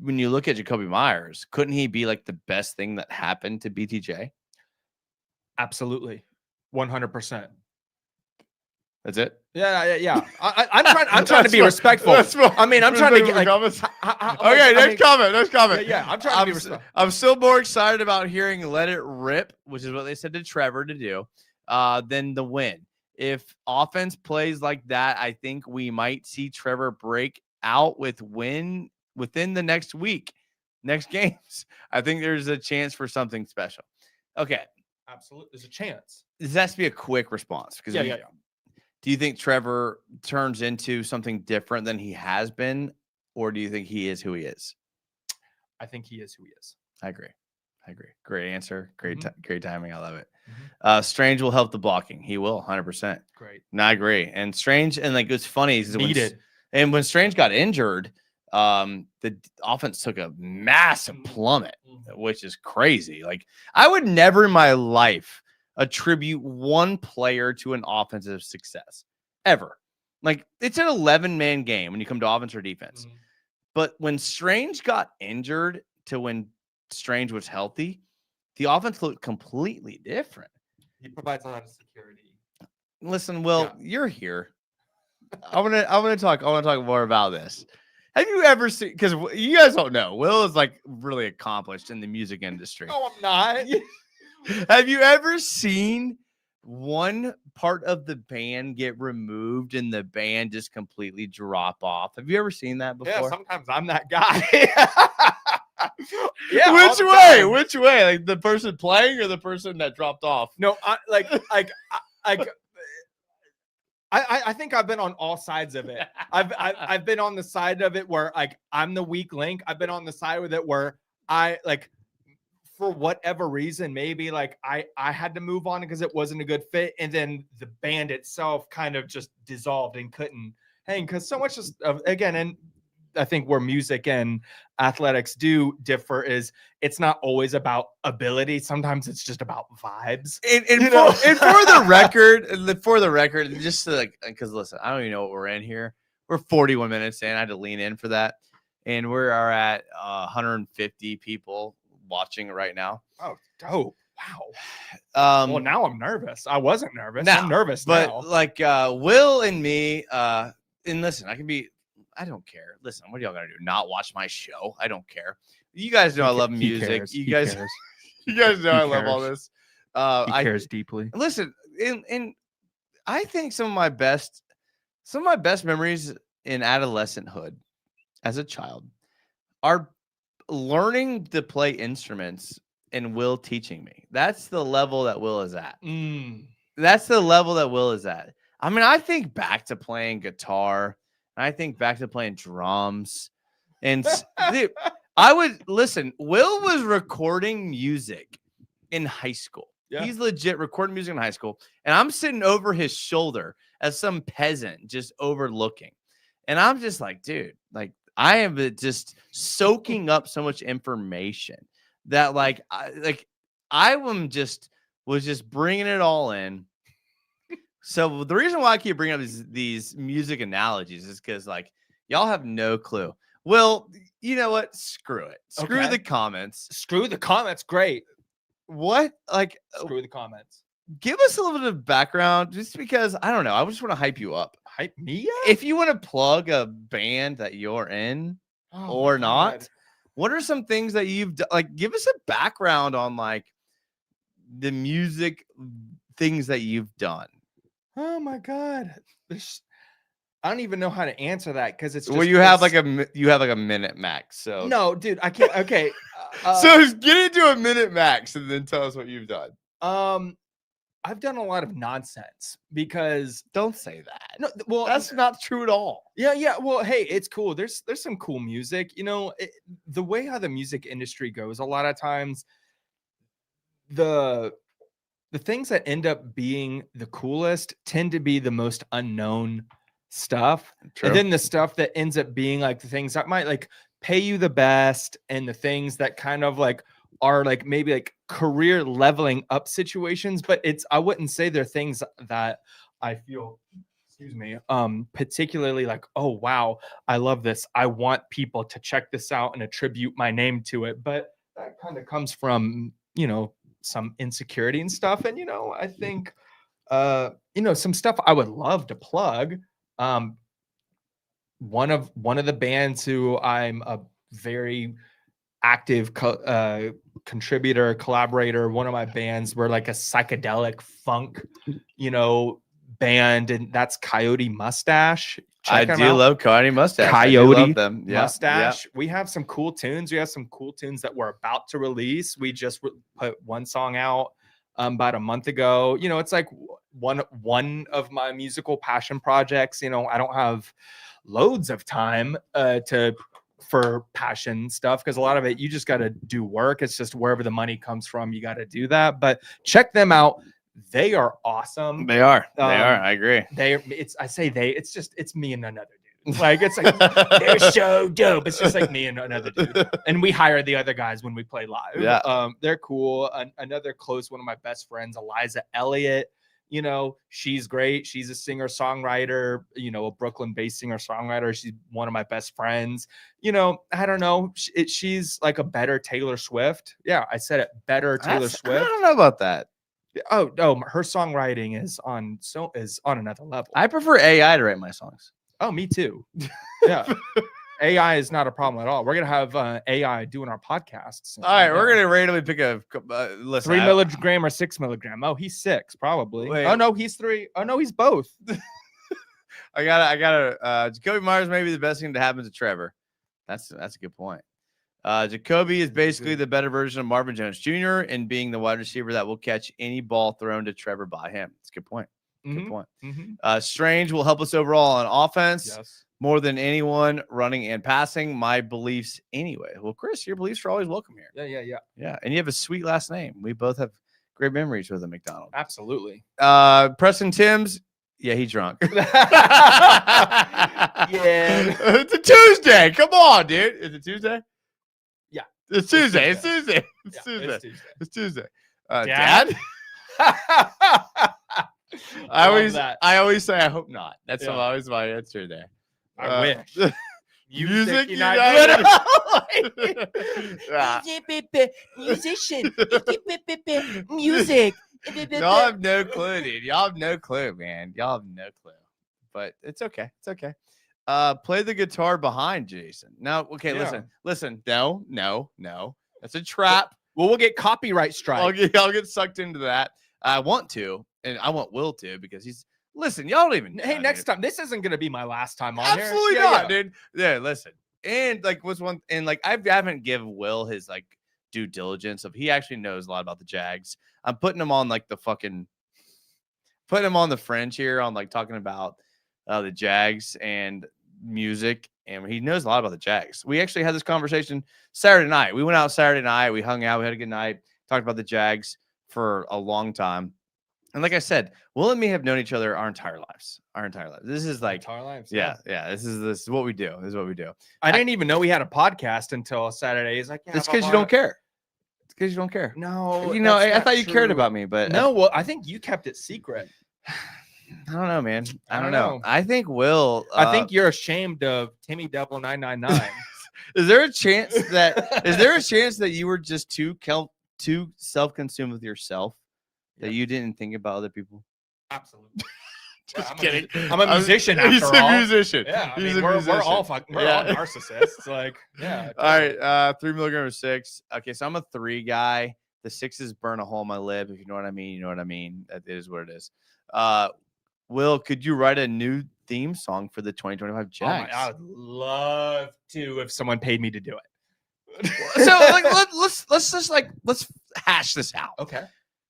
When you look at Jacoby Myers, couldn't he be like the best thing that happened to BTJ? Absolutely, 100%. That's it. Yeah. I'm trying to be respectful. I mean, I'm trying to get like. Okay, next comment. Yeah, I'm trying to be respectful. I'm still more excited about hearing "Let It Rip," which is what they said to Trevor to do, than the win. If offense plays like that, I think we might see Trevor break out within the next games. I think there's a chance for something special. Okay. Absolutely. There's a chance. This has to be a quick response. Because yeah. Do you think Trevor turns into something different than he has been? Or do you think he is who he is? I think he is who he is. I agree. Great answer. Great timing. I love it. Strange will help the blocking. He will 100%. Great. No, I agree. And Strange, and like it's funny. Needed. When Strange got injured, the offense took a massive plummet, which is crazy. Like I would never in my life attribute one player to an offensive success ever. Like it's an 11-man game when you come to offense or defense. But when Strange got injured to when Strange was healthy, the offense looked completely different. He provides a lot of security. Listen, Will, you're here. I want to talk more about this. Have you ever seen, because you guys don't know, Will is like really accomplished in the music industry. No, I'm not. Have you ever seen one part of the band get removed and the band just completely drop off? Have you ever seen that before? Yeah, sometimes I'm that guy. Yeah. Which way? Like the person playing or the person that dropped off? No, I think I've been on all sides of it. I've been on the side of it where like I'm the weak link. I've been on the side with it where I like, for whatever reason, maybe like I had to move on because it wasn't a good fit, and then the band itself kind of just dissolved and couldn't hang because so much is again, and I think where music and athletics do differ is it's not always about ability. Sometimes it's just about vibes. And for the record, just to like, because listen, I don't even know what we're in here. We're 41 minutes in. I had to lean in for that, and we are at 150 people watching right now. Oh, dope. Wow. Well, now I'm nervous. I wasn't nervous. I'm nervous now. But like Will and me, and listen, I don't care. Listen, what are y'all gonna do? Not watch my show? I don't care. You guys know I love music. You guys know I love all this. He cares deeply. Listen, and I think some of my best memories in adolescenthood as a child are learning to play instruments and Will teaching me. That's the level that Will is at. That's the level that Will is at. I mean, I think back to playing guitar. I think back to playing drums. And dude, I would listen. Will was recording music in high school. Yeah. He's legit recording music in high school. And I'm sitting over his shoulder as some peasant just overlooking. And I'm just like, dude, like I am just soaking up so much information that I was just bringing it all in. So the reason why I keep bringing up these music analogies is because like y'all have no clue. Well, you know what? Screw it. Screw the comments. Screw the comments. Great. What? Like screw the comments. Give us a little bit of background, just because I don't know. I just want to hype you up. Hype me up? If you want to plug a band that you're in or not, what are some things that you've done? Like, give us a background on like the music things that you've done. Oh my God. I don't even know how to answer that because it's just, Well, you have like a minute max. So no, dude, I can't. Okay, so get into a minute max and then tell us what you've done. I've done a lot of nonsense because Don't say that. no, well, That's not true at all. yeah. Well, hey, it's cool. There's some cool music. The way how the music industry goes, a lot of times the things that end up being the coolest tend to be the most unknown stuff. True. And then the stuff that ends up being like the things that might like pay you the best and the things that kind of like are like maybe like career leveling up situations, but I wouldn't say they're things that I feel, excuse me, particularly like, oh wow, I love this. I want people to check this out and attribute my name to it. But that kind of comes from, some insecurity and stuff. And, I think, some stuff I would love to plug. One of the bands who I'm a very active contributor, collaborator, one of my bands, we're like a psychedelic funk, band, and that's Coyote Mustache. I do love Coyote Mustache. Coyote love them. Yeah, Mustache. Yeah. We have some cool tunes. We have some cool tunes that we're about to release. We just put one song out about a month ago. It's like one of my musical passion projects. I don't have loads of time for passion stuff because a lot of it you just got to do work. It's just wherever the money comes from, you got to do that. But check them out. They are awesome. They are. I agree. It's me and another dude. Like it's like they're so dope. It's just like me and another dude. And we hire the other guys when we play live. Yeah. They're cool. Another close one of my best friends, Eliza Elliott. She's great. She's a singer-songwriter, a Brooklyn-based singer-songwriter. She's one of my best friends. I don't know. She's like a better Taylor Swift. Yeah, I said it. Better Taylor Swift. I don't know about that. Oh no, her songwriting is on another level. I prefer AI to write my songs. Oh, me too. Yeah. AI is not a problem at all. We're gonna have AI doing our podcasts. All right, we're gonna randomly pick a listen. 3 milligram or 6 milligram. Oh, he's 6 probably. Wait. Oh no, he's 3. Oh no, he's both. I gotta. Jacoby Myers may be the best thing to happen to Trevor. That's a good point. Jacoby is basically the better version of Marvin Jones Jr. in being the wide receiver that will catch any ball thrown to Trevor by him. That's a good point. Good point. Mm-hmm. Strange will help us overall on offense. Yes. More than anyone running and passing. My beliefs anyway. Well, Chris, your beliefs are always welcome here. Yeah. And you have a sweet last name. We both have great memories with a McDonald. Absolutely. Preston Timms. Yeah, he's drunk. Yeah. It's a Tuesday. Come on, dude. Is it Tuesday? Yeah. It's Tuesday. It's Tuesday. It's Tuesday. Dad? I always say I hope not. That's always my answer there. I wish. Music United. Musician. Music. Y'all have no clue, dude. Y'all have no clue, man. Y'all have no clue. But it's okay. It's okay. Play the guitar behind Jason. No, okay, listen. No. That's a trap. Well, we'll get copyright strike. I'll get sucked into that. I want to, and I want Will to, because he's listen, y'all don't even know, hey, next dude. time. This isn't gonna be my last time on here. Absolutely not, dude. Yeah, listen. And like what's one and like I haven't given Will his like due diligence of he actually knows a lot about the Jags. I'm putting him on like putting him on the fringe here on like talking about the Jags and music, and he knows a lot about the Jags. We actually had this conversation Saturday night. We went out Saturday night, we hung out, we had a good night, talked about the Jags for a long time. And like I said, Will and me have known each other our entire lives. This is like entire lives. Yeah. This is what we do. I didn't even know we had a podcast until Saturday. He's like, it's because you don't care. It's because you don't care. No, I thought you cared about me, but no. Well, I think you kept it secret. I don't know, man. I don't know. I think Will. I think you're ashamed of Timmy Devil 999. Is there a chance that you were just too self-consumed with yourself? That you didn't think about other people? Absolutely. Just kidding. I'm a musician after all. He's a musician. Yeah, we're all narcissists. Like, yeah. All right, 3 milligram of 6. Okay, so I'm a 3 guy. The 6s burn a hole in my lip. If you know what I mean, you know what I mean. That is what it is. Will, could you write a new theme song for the 2025 Jags? I would love to if someone paid me to do it. So like, let's hash this out. Okay.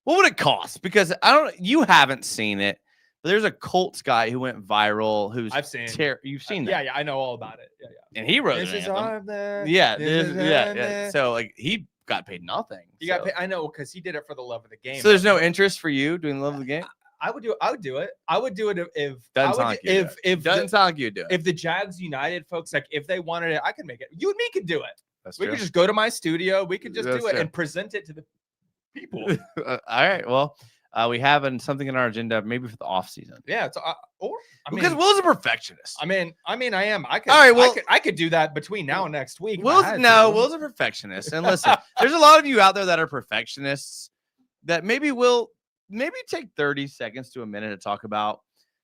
What would it cost? Because you haven't seen it, but there's a Colts guy who went viral. Who's I've seen. You've seen that? Yeah, I know all about it. Yeah. And he wrote This an is anthem. our band. Yeah, This is our yeah. band. So like he got paid nothing. He got paid. I know because he did it for the love of the game. So there's no interest for you doing the love of the game. I would do it. I would do it. I would do it if Doesn't sound like you do it. if Doesn't sound like you do it. if the Jags United folks, like if they wanted it, I could make it. You and me could do it. That's We true. could just go to my studio. We could just That's do it true. and present it to the people. All right. Well, we have something in our agenda maybe for the off season. Yeah. It's Because Will's a perfectionist. I am. I could. All right, well- I could do that between now and next week. if I had to. Will's a perfectionist. And listen, there's a lot of you out there that are perfectionists that maybe will take 30 seconds to a minute to talk about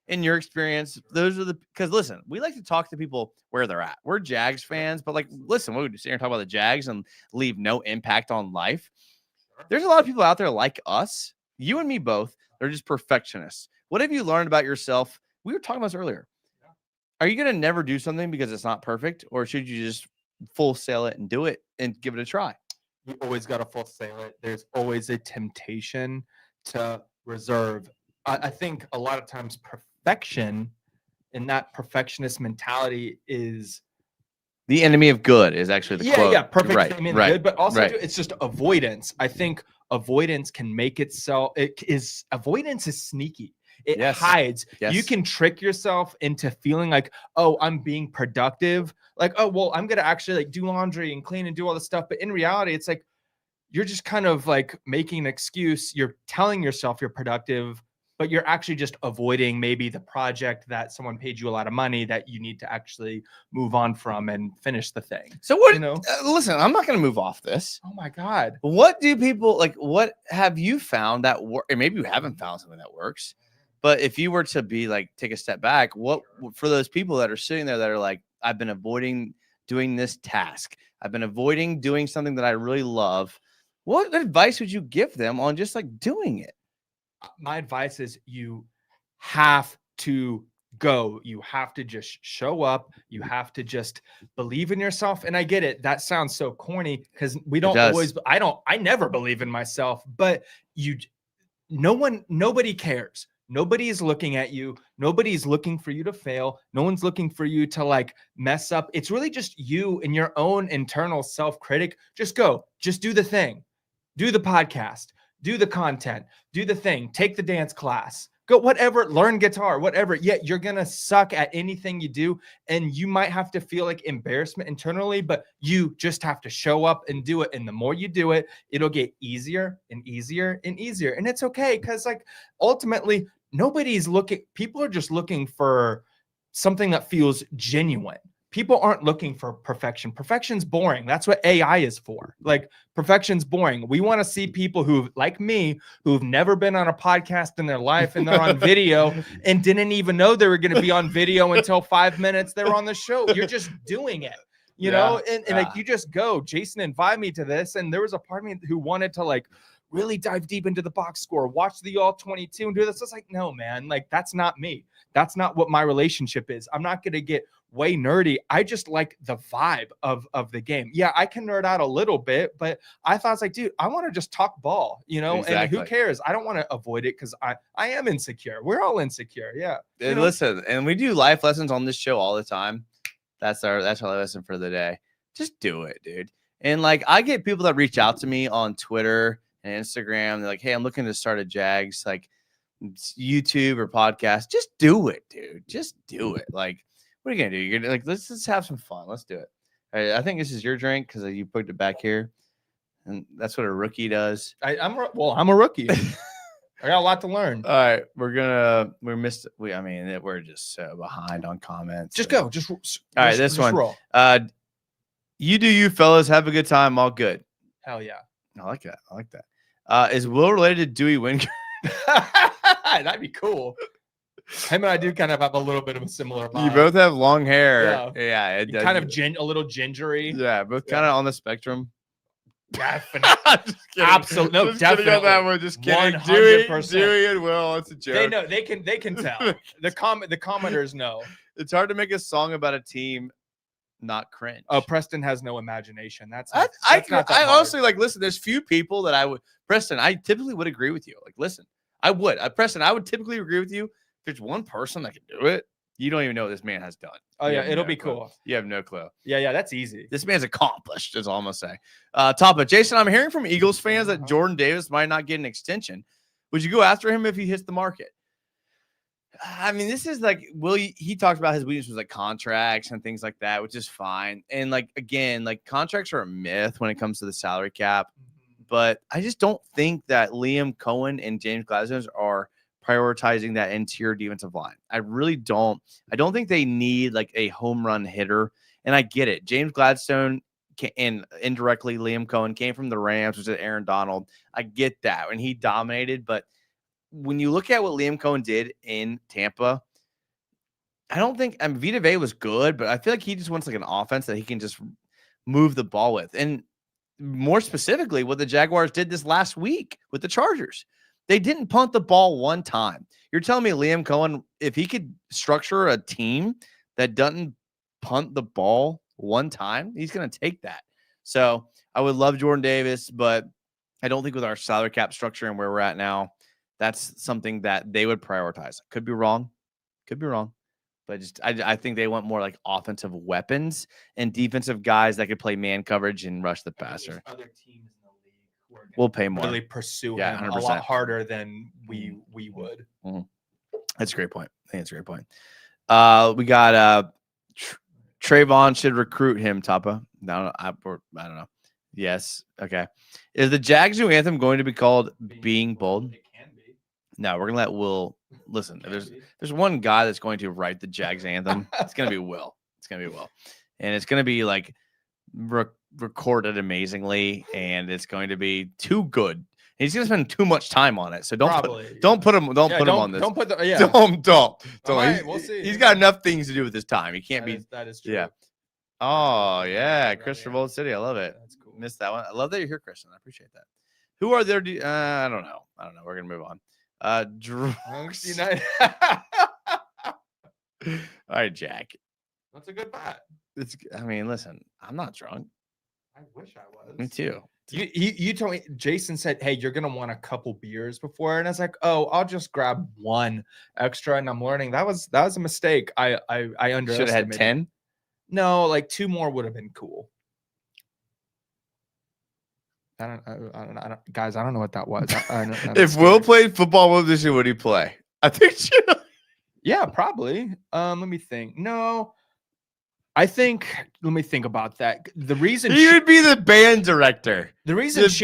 in your experience. Those are because listen, we like to talk to people where they're at. We're Jags fans, but like, listen, we would sit here and talk about the Jags and leave no impact on life. There's a lot of people out there like us, you and me both. They're just perfectionists. What have you learned about yourself? We were talking about this earlier. Are you going to never do something because it's not perfect, or should you just full sail it and do it and give it a try? You always got to full sail it. There's always a temptation to reserve. I think a lot of times perfection and that perfectionist mentality is The enemy of good is actually the quote. Yeah, perfect. Right, I mean, right, good, but also right. too, it's just avoidance. I think avoidance can make itself. Avoidance is sneaky. It Yes. hides. You Yes. can trick yourself into feeling like, oh, I'm being productive. Like, oh, well, I'm gonna actually like do laundry and clean and do all this stuff. But in reality, it's like you're just kind of like making an excuse. You're telling yourself you're productive, but you're actually just avoiding maybe the project that someone paid you a lot of money that you need to actually move on from and finish the thing. So what? You know? Listen, I'm not going to move off this. Oh my God. What do people like? What have you found that work? Or maybe you haven't found something that works. But if you were to be like, take a step back, what for those people that are sitting there that are like, I've been avoiding doing this task. I've been avoiding doing something that I really love. What advice would you give them on just like doing it? My advice is you have to go. You have to just show up. You have to just believe in yourself. And I get it. That sounds so corny because we don't does. always, I never believe in myself, but nobody cares. Nobody is looking at you. Nobody's looking for you to fail. No one's looking for you to like mess up. It's really just you and your own internal self-critic. Just go, just do the thing, do the podcast, do the content, do the thing, take the dance class, go whatever, learn guitar, whatever. Yet you're going to suck at anything you do. And you might have to feel like embarrassment internally, but you just have to show up and do it. And the more you do it, it'll get easier and easier and easier. And it's okay. Cause like ultimately people are just looking for something that feels genuine. People aren't looking for perfection. Perfection's boring. That's what AI is for. Like perfection's boring. We want to see people who, like me, who've never been on a podcast in their life and they're on video and didn't even know they were going to be on video until 5 minutes they were on the show. You're just doing it, you know? And like you just go. Jason invited me to this, and there was a part of me who wanted to like really dive deep into the box score, watch the all 22 and do this. It's like, no, man, like that's not me. That's not what my relationship is. I'm not going to get way nerdy. I just like the vibe of the game. Yeah, I can nerd out a little bit, but I thought it's like, dude, I want to just talk ball, you know, Exactly. and who cares? I don't want to avoid it because I am insecure. We're all insecure. Yeah. And listen, and we do life lessons on this show all the time. That's our lesson for the day. Just do it, dude. And like, I get people that reach out to me on Twitter and Instagram. They're like, hey, I'm looking to start a Jags, like YouTube or podcast. Just do it, dude. Just do it. Like, what are you gonna do? You're gonna like, let's just have some fun. Let's do it. All right, I think this is your drink because you put it back here, and that's what a rookie does. I'm a rookie. I got a lot to learn. All right, we're just so behind on comments. Just go. Just all right, this one. Roll. You do you, fellas. Have a good time. All good. Hell yeah. I like that. Is Will related to Dewey Wingard? That'd be cool. Him and I do kind of have a little bit of a similar vibe. You both have long hair. Yeah, it does. Kind of a little gingery. Yeah, both kind of on the spectrum. Definitely. Just kidding. Absolutely. No, Just kidding on that definitely. one. Just kidding. 100%. Dewey and Will. It's a joke. They know. They can tell. The commenters know. It's hard to make a song about a team not cringe. Oh, Preston has no imagination. That's I, not, that's not that I hard. honestly like. Listen, there's few people that I would. Preston, I typically would agree with you. Like, listen, I would. Preston, I would typically agree with you. If there's one person that can do it, you don't even know what this man has done. Oh You yeah, have it'll no be clue. cool. You have no clue. Yeah, that's easy. This man's accomplished, is all I'm gonna say. Top of Jason, I'm hearing from Eagles fans that Jordan Davis might not get an extension. Would you go after him if he hits the market? I mean, this is like he talks about his weakness was like contracts and things like that, which is fine. And like again, like contracts are a myth when it comes to the salary cap. But I just don't think that Liam Cohen and James Gladstone are prioritizing that interior defensive line. I really don't. I don't think they need like a home run hitter. And I get it. James Gladstone and indirectly Liam Cohen came from the Rams, which is Aaron Donald. I get that. And he dominated. But when you look at what Liam Cohen did in Tampa, I don't think Vita Vea was good, but I feel like he just wants like an offense that he can just move the ball with. And more specifically, what the Jaguars did this last week with the Chargers. They didn't punt the ball one time. You're telling me Liam Cohen, if he could structure a team that doesn't punt the ball one time, he's going to take that. So I would love Jordan Davis, but I don't think with our salary cap structure and where we're at now, that's something that they would prioritize. Could be wrong. But I think they want more like offensive weapons and defensive guys that could play man coverage and rush the passer. Other teams in the league who are We'll pay more. really pursue Yeah, him 100%. a lot harder than we would. That's a great point. I think it's a great point. We got Trayvon should recruit him, Tapa. No, I don't know. Yes. Okay. Is the Jags new anthem going to be called Being Bold? It can be. No, we're gonna let Will listen. There's one guy that's going to write the Jags anthem. It's gonna be Will. And it's gonna be like recorded amazingly, and it's going to be too good. He's gonna spend too much time on it. So don't put him on this. Don't put the Don't. Right, we'll see. He's got enough things to do with his time. He can't be. That is true. Yeah. Oh yeah, Christopher Bold City. I love it. That's cool. Missed that one. I love that you're here, Kristen. I appreciate that. Who are there? I don't know. We're gonna move on. Drunks United. All right, Jack. That's a good bet. Listen, I'm not drunk. I wish I was. Me too. You told me, Jason said, hey, you're gonna want a couple beers before, and I was like, oh, I'll just grab one extra, and I'm learning that was a mistake. I underestimated. Should have had 10. No, like 2 more would have been cool. I don't, guys. I don't know what that was. If Will played football, what position would he play? I think. Yeah, probably. Let me think. No, I think. Let me think about that. The reason He would be the band director. The reason this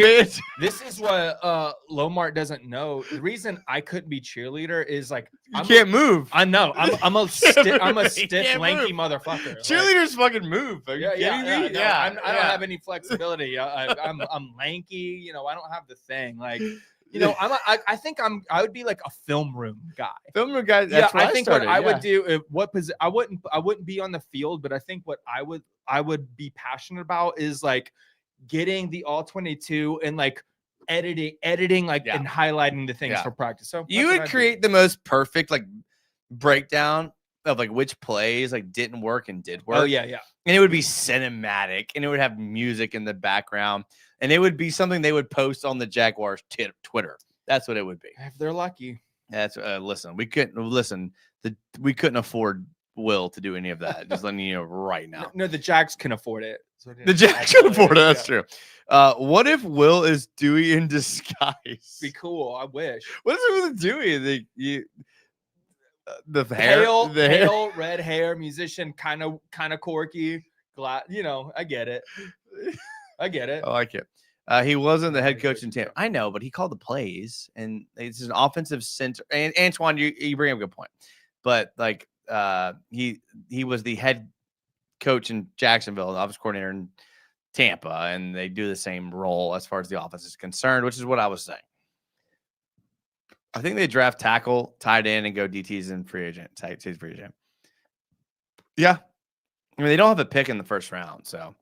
is what Lomart doesn't know. The reason I couldn't be cheerleader is like You can't move. I know. I'm a stiff, can't lanky move. motherfucker. Cheerleaders fucking move. Are you kidding me? No, I don't have any flexibility. I'm lanky. I don't have the thing. Like, I think I would be like a film room guy. Film room guy. That's I think what I would do. I wouldn't be on the field, but I think what I would be passionate about is like getting the all 22 and like editing like and highlighting the things for practice. So you would create the most perfect like breakdown of like which plays like didn't work and did work. Oh yeah. And it would be cinematic, and it would have music in the background, and it would be something they would post on the Jaguars Twitter. That's what it would be. If they're lucky. That's we couldn't afford Will to do any of that. Just letting you know right now. No, the Jags can afford it. The Jags can afford it. That's true. What if Will is Dewey in disguise? Be cool. I wish. What is it with Dewey? The hair, pale, red hair, musician, kind of quirky. I get it. I like it. He wasn't the head coach in Tampa. I know, but he called the plays, and it's an offensive center. And Antoine, you bring up a good point. But like, he was the head coach in Jacksonville, the offensive coordinator in Tampa, and they do the same role as far as the offense is concerned, which is what I was saying. I think they draft tackle, tight end, and go DTs in free agent. Yeah. They don't have a pick in the first round, so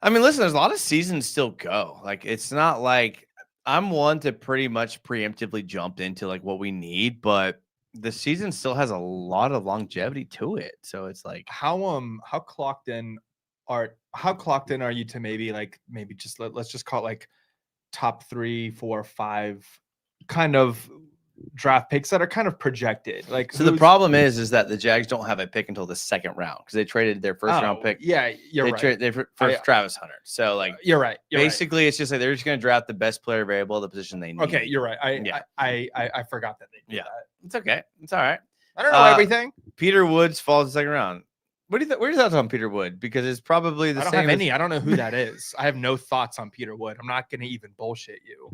I mean, listen, there's a lot of seasons still go. Like, it's not like I'm one to pretty much preemptively jump into like what we need, but the season still has a lot of longevity to it. So it's like, How clocked in are you to maybe just let's just call it like top 3, 4, 5 kind of draft picks that are kind of projected. Like, so the problem is that the Jags don't have a pick until the second round because they traded their first round pick. Yeah, you're right. They first Travis Hunter. So like, you're right. Basically, it's just like they're just going to draft the best player available at the position they need. Okay, you're right. I forgot that they did that. It's okay. It's all right. I don't know everything. Peter Woods falls in the second round. What do you what are your thoughts on Peter Wood? Because it's probably the I don't same. have any. I don't know who that is. I have no thoughts on Peter Wood. I'm not going to even bullshit you.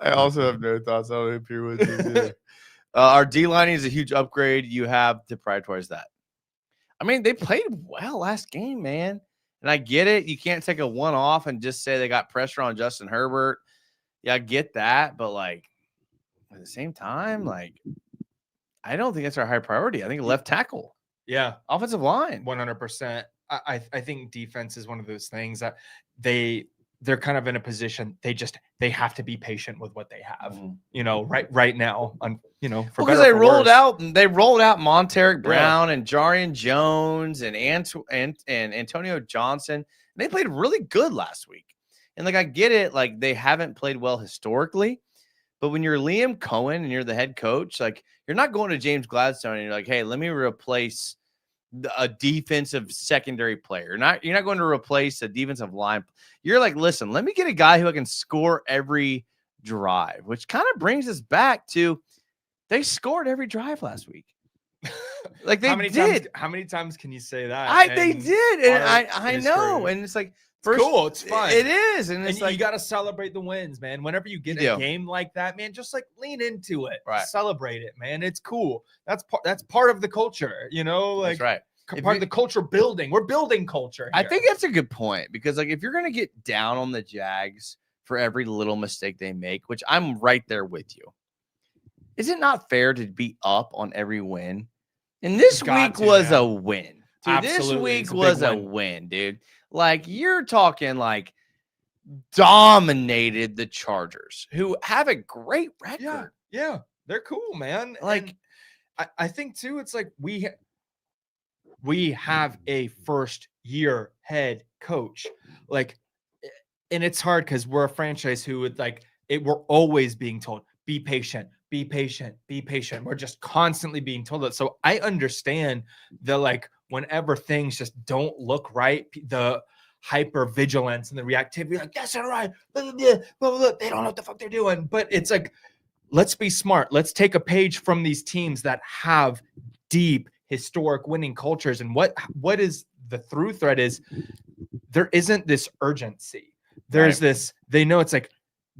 I also have no thoughts on who Peter Woods is either. Our D line is a huge upgrade. You have to prioritize that. I mean, they played well last game, man. And I get it. You can't take a one off and just say they got pressure on Justin Herbert. Yeah, I get that. But like at the same time, like I don't think that's our high priority. I think left tackle. Yeah. Offensive line. 100%. I think defense is one of those things that they're kind of in a position they have to be patient with what they have, right now on, because they rolled out Monteric Brown and Jarian Jones and Antonio Johnson. And they played really good last week. And like, I get it. Like they haven't played well historically, but when you're Liam Cohen and you're the head coach, like you're not going to James Gladstone and you're like, hey, let me replace a defensive secondary player. You're not going to replace a defensive line. You're like, listen, let me get a guy who can score every drive, which kind of brings us back to they scored every drive last week. Like how many times can you say that? They did. And I know. And it's like, cool. It's fun. It is. And it's like, you got to celebrate the wins, man. Whenever you get a game like that, man, just like lean into it. Right. Celebrate it, man. It's cool. That's part of the culture, Like, that's right. Part of the culture building. We're building culture here. I think that's a good point because like if you're going to get down on the Jags for every little mistake they make, which I'm right there with you, is it not fair to be up on every win? And this week was a win. Dude, this week was a win, dude. Like you're talking like dominated the Chargers, who have a great record. Yeah. They're cool, man. Like I think too, it's like we have a first year head coach, like, and it's hard because we're a franchise who would we're always being told, be patient, be patient, be patient. We're just constantly being told that. So I understand whenever things just don't look right, the hyper vigilance and the reactivity, like, that's not right. Blah, blah, blah, blah. They don't know what the fuck they're doing. But it's like, let's be smart. Let's take a page from these teams that have deep historic winning cultures. And what is the through thread is there isn't this urgency. There's this, they know it's like,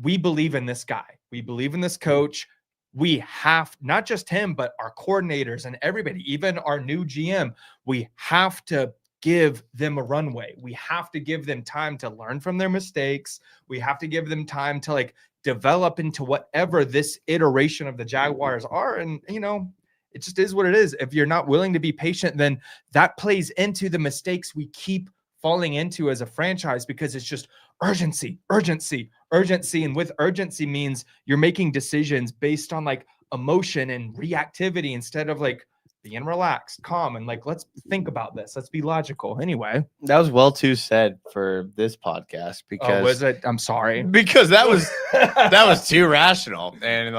we believe in this guy. We believe in this coach. We have not just him, but our coordinators and everybody, even our new GM, we have to give them a runway. We have to give them time to learn from their mistakes. We have to give them time to develop into whatever this iteration of the Jaguars are. And, it just is what it is. If you're not willing to be patient, then that plays into the mistakes we keep falling into as a franchise because it's just urgency. And with urgency means you're making decisions based on emotion and reactivity instead of being relaxed, calm, and let's think about this. Let's be logical. Anyway, that was well too said for this podcast because was it? I'm sorry. Because that was too rational and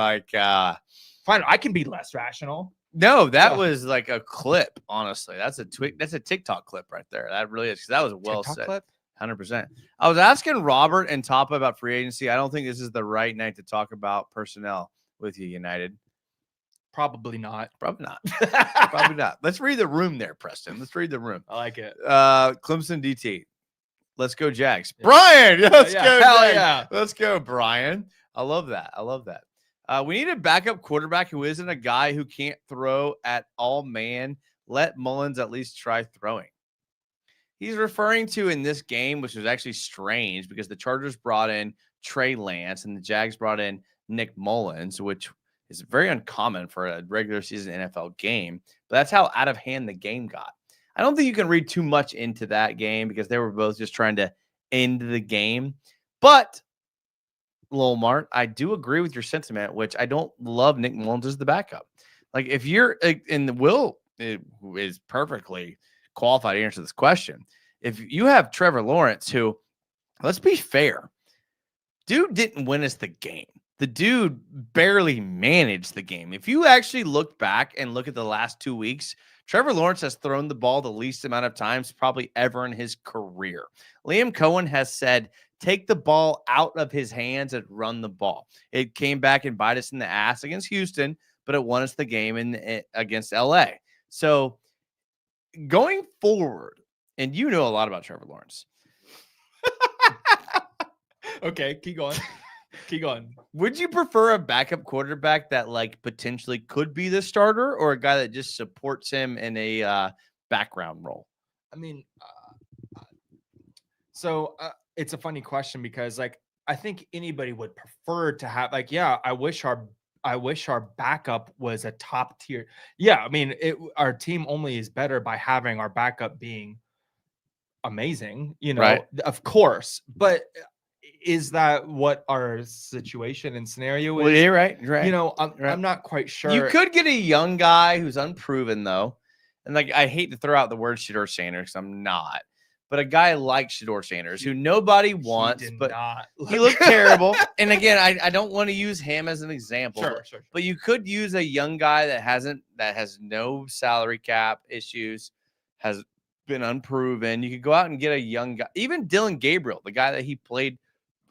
fine. I can be less rational. No, that was like a clip. Honestly, that's a TikTok clip right there. That really is. That was well TikTok said. Clip? 100%. I was asking Robert and Tapa about free agency. I don't think this is the right night to talk about personnel with you, United. Probably not. Probably not. Probably not. Let's read the room there, Preston. Let's read the room. I like it. Clemson DT. Let's go, Jags. Yeah. Brian, let's go. Hell Jags. yeah. Let's go, Brian. I love that. We need a backup quarterback who isn't a guy who can't throw at all, man. Let Mullins at least try throwing. He's referring to in this game, which was actually strange because the Chargers brought in Trey Lance and the Jags brought in Nick Mullins, which is very uncommon for a regular season NFL game. But that's how out of hand the game got. I don't think you can read too much into that game because they were both just trying to into the game. But Lil Mart, I do agree with your sentiment, which I don't love Nick Mullins as the backup. Like if you're in Will is perfectly qualified to answer this question. If you have Trevor Lawrence, who, let's be fair, dude didn't win us the game. The dude barely managed the game. If you actually look back and look at the last 2 weeks, Trevor Lawrence has thrown the ball the least amount of times probably ever in his career. Liam Cohen has said, take the ball out of his hands and run the ball. It came back and bite us in the ass against Houston, but it won us the game against LA. So going forward, and you know a lot about Trevor Lawrence. Okay, keep going. Keep going. Would you prefer a backup quarterback that like potentially could be the starter, or a guy that just supports him in a background role? I mean, so it's a funny question because like I think anybody would prefer to have like, yeah, I wish our backup was a top tier. Yeah, I mean, our team only is better by having our backup being amazing, Right. of course. But is that what our situation and scenario is? Well, you're right. You're right. I'm not quite sure. You could get a young guy who's unproven though. And like I hate to throw out the word Shedeur Sanders because I'm not, but a guy like Shedeur Sanders who nobody wants, but he looked terrible. And again, I don't want to use him as an example. Sure. But you could use a young guy that has no salary cap issues, has been unproven. You could go out and get a young guy, even Dylan Gabriel, the guy that he played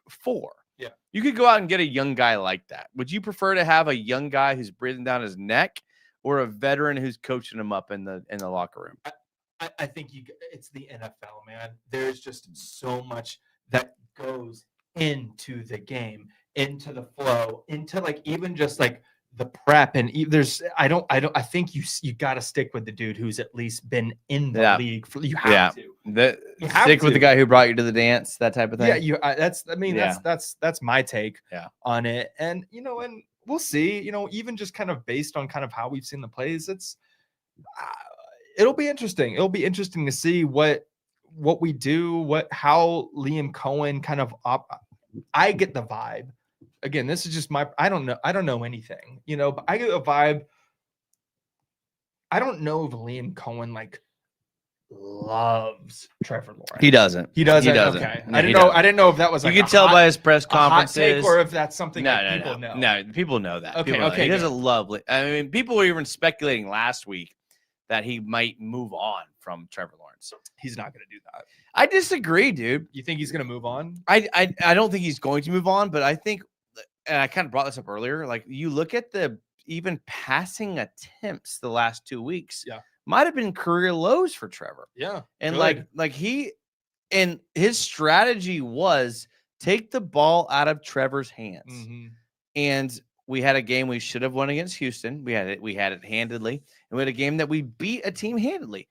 for. Yeah. You could go out and get a young guy like that. Would you prefer to have a young guy who's breathing down his neck or a veteran who's coaching him up in the locker room? I think it's the NFL, man. There's just so much that goes into the game, into the flow, into like even just like the prep. And I think you got to stick with the dude who's at least been in the league. You have to. Stick with the guy who brought you to the dance, that type of thing. Yeah, that's my take on it. And and we'll see. Even just kind of based on kind of how we've seen the plays, it'll be interesting. It'll be interesting to see what we do, how Liam Cohen kind of I get the vibe. Again, this is just I don't know anything, but I get a vibe. I don't know if Liam Cohen like loves Trevor Lawrence. He doesn't. Okay. No, I didn't know if that was like you could tell by his press conferences, or if that's something people know. No, people know that. Okay. He doesn't love. I mean, people were even speculating last week that he might move on from Trevor Lawrence. He's not going to do that. I disagree, dude. You think he's going to move on? I don't think he's going to move on, but I think, and I kind of brought this up earlier, like you look at the even passing attempts the last 2 weeks, might have been career lows for Trevor. Yeah. And his strategy was take the ball out of Trevor's hands. Mm-hmm. And we had a game we should have won against Houston. We had it handedly. And we had a game that we beat a team handedly.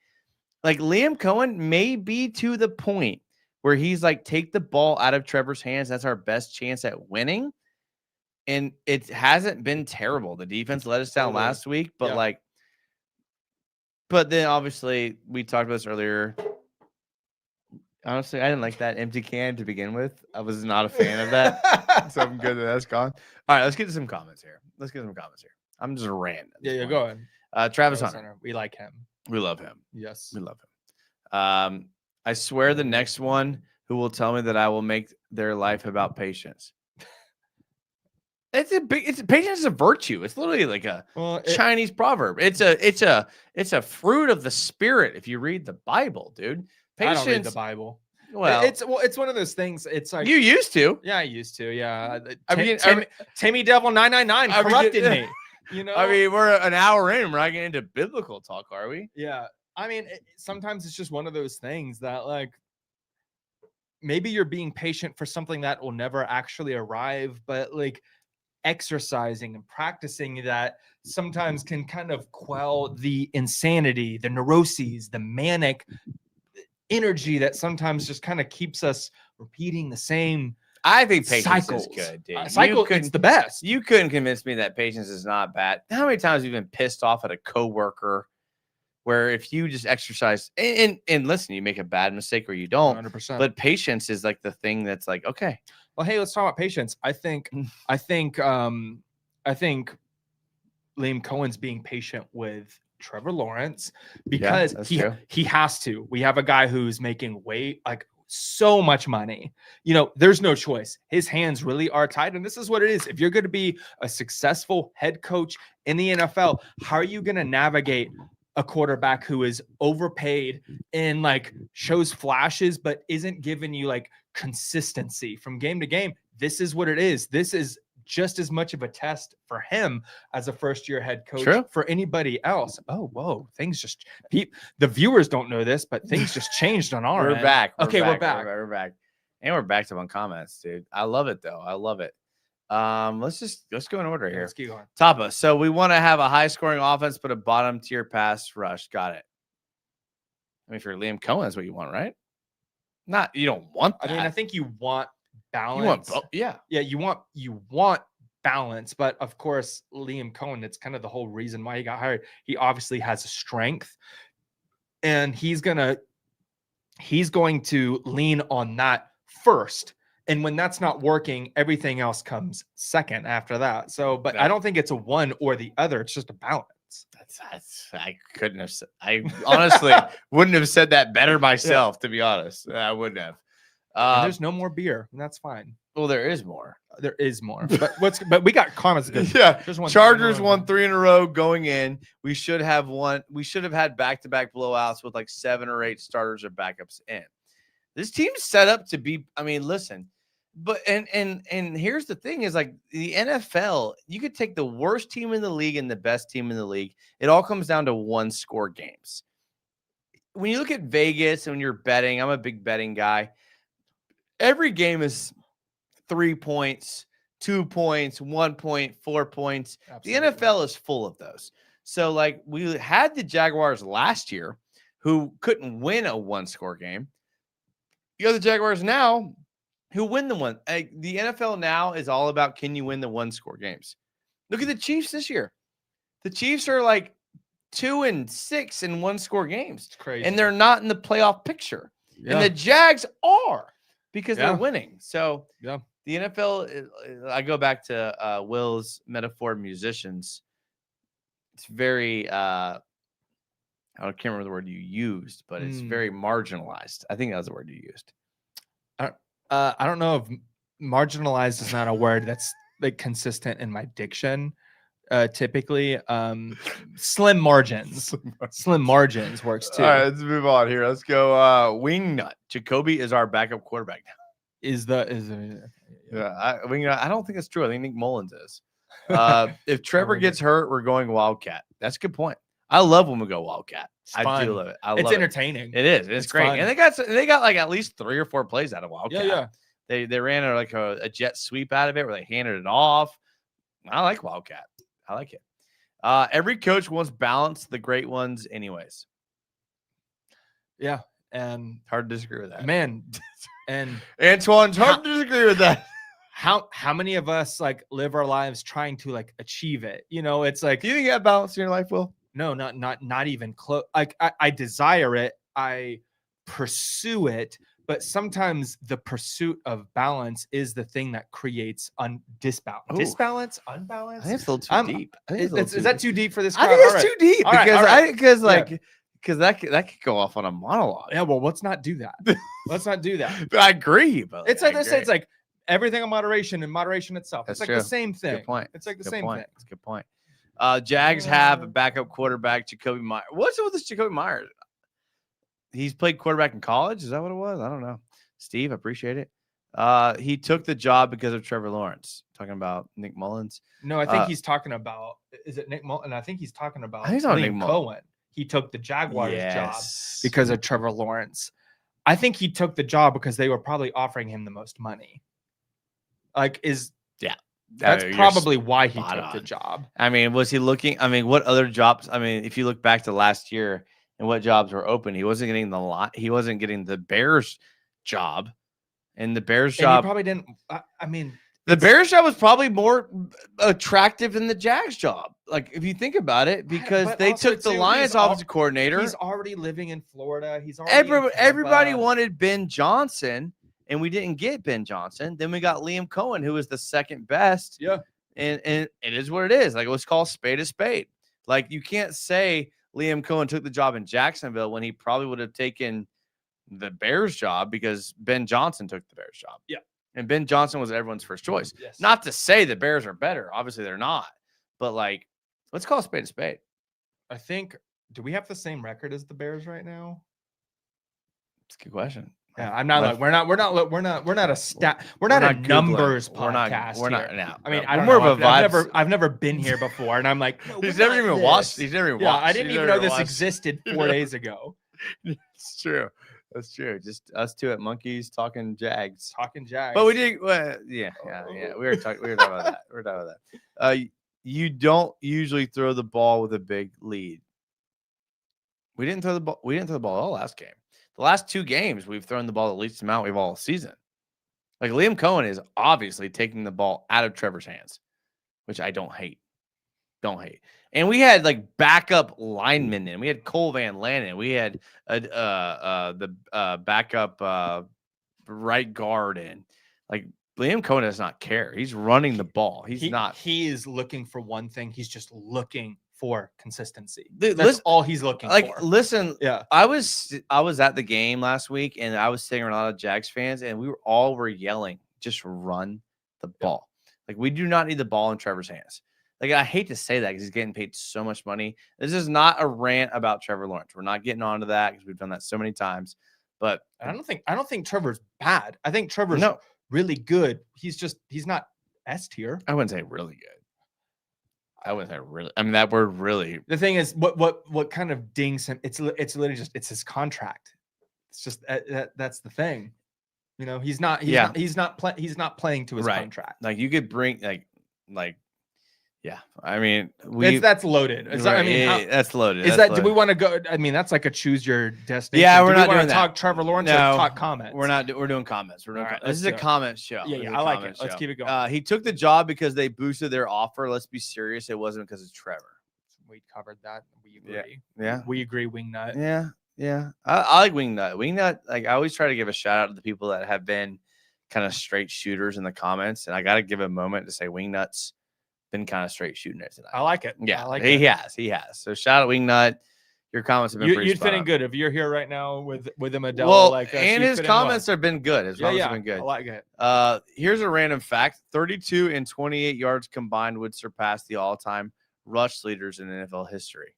Like Liam Cohen may be to the point where he's like, take the ball out of Trevor's hands. That's our best chance at winning. And it hasn't been terrible. The defense let us down last week, but but then obviously we talked about this earlier. Honestly, I didn't like that empty can to begin with. I was not a fan of that. So I'm good that that's gone. All right, let's get to some comments here. I'm just ranting. Yeah, go ahead. Travis Hunter. We like him. We love him. Yes. We love him. I swear the next one who will tell me that I will make their life about patience. Patience is a virtue. It's literally like a Chinese proverb. It's a fruit of the spirit. If you read the Bible, dude. Patience. I don't read the Bible. Well, it's one of those things. It's like you used to. Yeah, I used to. Yeah. Timmy Devil 999 corrupted me. I mean, we're an hour in. We're not getting into biblical talk, are we? Yeah. I mean, sometimes it's just one of those things that like maybe you're being patient for something that will never actually arrive, but like exercising and practicing that sometimes can kind of quell the insanity, the neuroses, the manic energy that sometimes just kind of keeps us repeating the same. I think patience cycles. Is good, dude. It's the best. You couldn't convince me that patience is not bad. How many times have you been pissed off at a coworker where if you just exercise and listen, you make a bad mistake or you don't, 100%. but patience is like the thing that's like, okay. Well, hey, let's talk about patience. I think Liam Cohen's being patient with Trevor Lawrence because that's true. he has to. We have a guy who's making so much money. There's no choice. His hands really are tied. And this is what it is. If you're going to be a successful head coach in the NFL, how are you going to navigate a quarterback who is overpaid and shows flashes, but isn't giving you consistency from game to game? This is what it is. This is just as much of a test for him as a first-year head coach for anybody else. Oh, whoa. Things just the viewers don't know this, but things just changed on our end. Back. We're back. We're back. And we're backed up on comments, dude. I love it though. I love it. Let's go in order here. Let's keep going. Tapa. So we want to have a high-scoring offense, but a bottom-tier pass rush. Got it. I mean, if you're Liam Cohen, that's what you want, right? You don't want that. I mean, I think you want balance. You want both. Yeah. You want balance, but of course, Liam Cohen, it's kind of the whole reason why he got hired. He obviously has a strength, and he's going to lean on that first. And when that's not working, everything else comes second after that. So, but I don't think it's a one or the other. It's just a balance. I couldn't have said. I honestly wouldn't have said that better myself. To be honest, I wouldn't have. There's no more beer, and that's fine. Well, there is more. There is more, but we got comments. Good. Yeah, Chargers won 3 in a row going in. We should have won. We should have had back-to-back blowouts with 7 or 8 starters or backups in. This team's set up to be. I mean, listen, but and here's the thing: is the NFL. You could take the worst team in the league and the best team in the league. It all comes down to 1-score games. When you look at Vegas and when you're betting, I'm a big betting guy. Every game is 3 points, 2 points, 1 point, 4 points. Absolutely. The NFL is full of those. So, we had the Jaguars last year who couldn't win a 1-score game. You got the Jaguars now who win the one. The NFL now is all about, can you win the 1-score games? Look at the Chiefs this year. The Chiefs are 2-6 in 1-score games. It's crazy. And they're not in the playoff picture. Yeah. And the Jags are. Because they're winning. So the NFL, I go back to Will's metaphor musicians. It's very, I can't remember the word you used, but it's very marginalized. I think that was the word you used. I don't know if marginalized is not a word that's consistent in my diction. Typically, slim margins works too. All right, let's move on here. Let's go. Wingnut Jacoby is our backup quarterback now. Wingnut. I don't think it's true. I think Nick Mullins is. If Trevor gets hurt, we're going Wildcat. That's a good point. I love when we go Wildcat. I do love it. It's entertaining. It is. It's great. Fun. And they got at least 3 or 4 plays out of Wildcat. Yeah. They ran a jet sweep out of it where they handed it off. I like Wildcat. I like it. Every coach wants balance, the great ones anyways. Yeah. And hard to disagree with that. Man. And Antoine's hard to disagree with that. How many of us live our lives trying to achieve it? It's do you think you have balance in your life, Will? No, not even close. I desire it. I pursue it. But sometimes the pursuit of balance is the thing that creates disbalance. Disbalance? Unbalance? I think it's a little too deep. Is that too deep for this crowd? I think it's too deep because that could go off on a monologue. Yeah, well, let's not do that. Let's not do that. I agree, but it's it's everything in moderation and moderation itself. That's it's true. The same thing. Good point. It's the same thing. That's a good point. Jags have a backup quarterback, Jacoby Myers. What's it with this Jacoby Myers? He's played quarterback in college. Is that what it was? I don't know. Steve, I appreciate it. He took the job because of Trevor Lawrence. Talking about Nick Mullins. No, I think he's talking about. Is it Nick Mullins? And I think he's talking about Liam Cohen. He took the Jaguars job because of Trevor Lawrence. I think he took the job because they were probably offering him the most money. That's probably why he took the job. I mean, was he looking? I mean, what other jobs? I mean, if you look back to last year and what jobs were open, he wasn't getting he wasn't getting the Bears job, and the Bears job he probably didn't. I mean, the Bears job was probably more attractive than the Jags job. like if you think about it, because but they also, took the too, Lions he's al- offensive coordinator. He's already living in Florida. He's already in Everybody Tampa. wanted Ben Johnson, and we didn't get Ben Johnson. Then we got Liam Cohen, who was the second best. Yeah. And it is what it is. Like, let's call a spade a spade. Like, you can't say Liam Cohen took the job in Jacksonville when he probably would have taken the Bears job because Ben Johnson took the Bears job. Yeah. And Ben Johnson was everyone's first choice. Yes. Not to say the Bears are better. Obviously, they're not. But, like, let's call a spade a spade. I think. Do we have the same record as the Bears right now? It's a good question. Yeah, I'm not. We're not a stat. We're not a Googling. numbers We're not- podcast. We're not here. now. I mean, no, I don't we're know. more of a vibes. I've never been here before, and I'm like, no, He's we're never not even watched. this. He's never even Yeah, watched. I didn't He's even never know this watched. existed 4 days ago. It's true. That's true. Just us two at Monkeys talking Jags. Talking Jags, But we did. Well, yeah. We were talking. We were talking about that. We were talking about that. You don't usually throw the ball with a big lead. We didn't throw the ball. We didn't throw the ball all last game. The last 2 games, we've thrown the ball the least amount we've all season. Like Liam Cohen is obviously taking the ball out of Trevor's hands, which I don't hate. Don't hate. And we had like backup linemen in. We had Cole Van Lannon. We had the backup right guard in. Like Liam Cohen does not care. He's running the ball. He is looking for one thing. He's just looking for consistency. Dude, That's listen- all he's looking Like, for. listen, Yeah. I was at the game last week, and I was sitting around a lot of Jags fans, and we were yelling, just run the ball. Like, we do not need the ball in Trevor's hands. Like, I hate to say that because he's getting paid so much money. This is not a rant about Trevor Lawrence. We're not getting onto that because we've done that so many times. But I don't think Trevor's bad. I think Trevor's No. really good. He's not S tier. I wouldn't say really good. I wouldn't say really. I mean, that word really. The thing is, what kind of dings him? It's literally just it's his contract. It's just that's the thing. You know, he's not playing to his Right. contract. Like, you could bring like. Yeah, I mean, That's loaded. I mean, how, that's loaded. is That's that? Do we want to go? I mean, that's like a choose your destination. Yeah, Do we're we not wanna doing that. talk Trevor Lawrence or No, talk comments. We're not. We're doing comments. We're doing. All right, This is let's a do it. comment show. Yeah, This is yeah, a I like comment it. Let's show. keep it going. He took the job because they boosted their offer. Let's be serious. It wasn't because of Trevor. We covered that. We Yeah. agree. Yeah. We agree. Wingnut. Yeah. I like Wingnut. Wingnut. Like, I always try to give a shout out to the people that have been kind of straight shooters in the comments, and I got to give a moment to say Wingnut's been kind of straight shooting it tonight. I like it. Yeah, I like he it. has. So shout out Wingnut. Your comments have been pretty You'd spot fit in on. good if you're here right now with a Modelo. Well, like us, and you'd his fit in well. comments have been good. His comments have been good. I like it. Here's a random fact: 32 and 28 yards combined would surpass the all-time rush leaders in NFL history.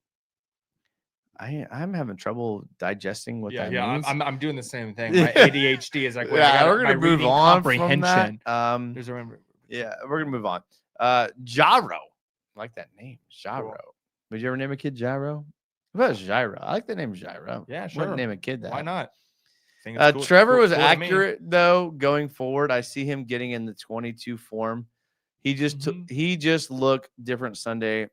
I'm having trouble digesting what that means. I'm doing the same thing. My ADHD is like, wait, I Yeah, gotta- we're gonna my move reading on from comprehension. that. There's a Yeah, we're gonna move on. Gyro. I like that name, Gyro. Cool. Would you ever name a kid Gyro? What about Gyro? I like the name Gyro. Yeah, Wouldn't sure. name a kid that. Why not? Think it's cool- Trevor cool- was cool to me. accurate though going forward. I see him getting in the 22 form. He just Mhm. he just looked different Sunday.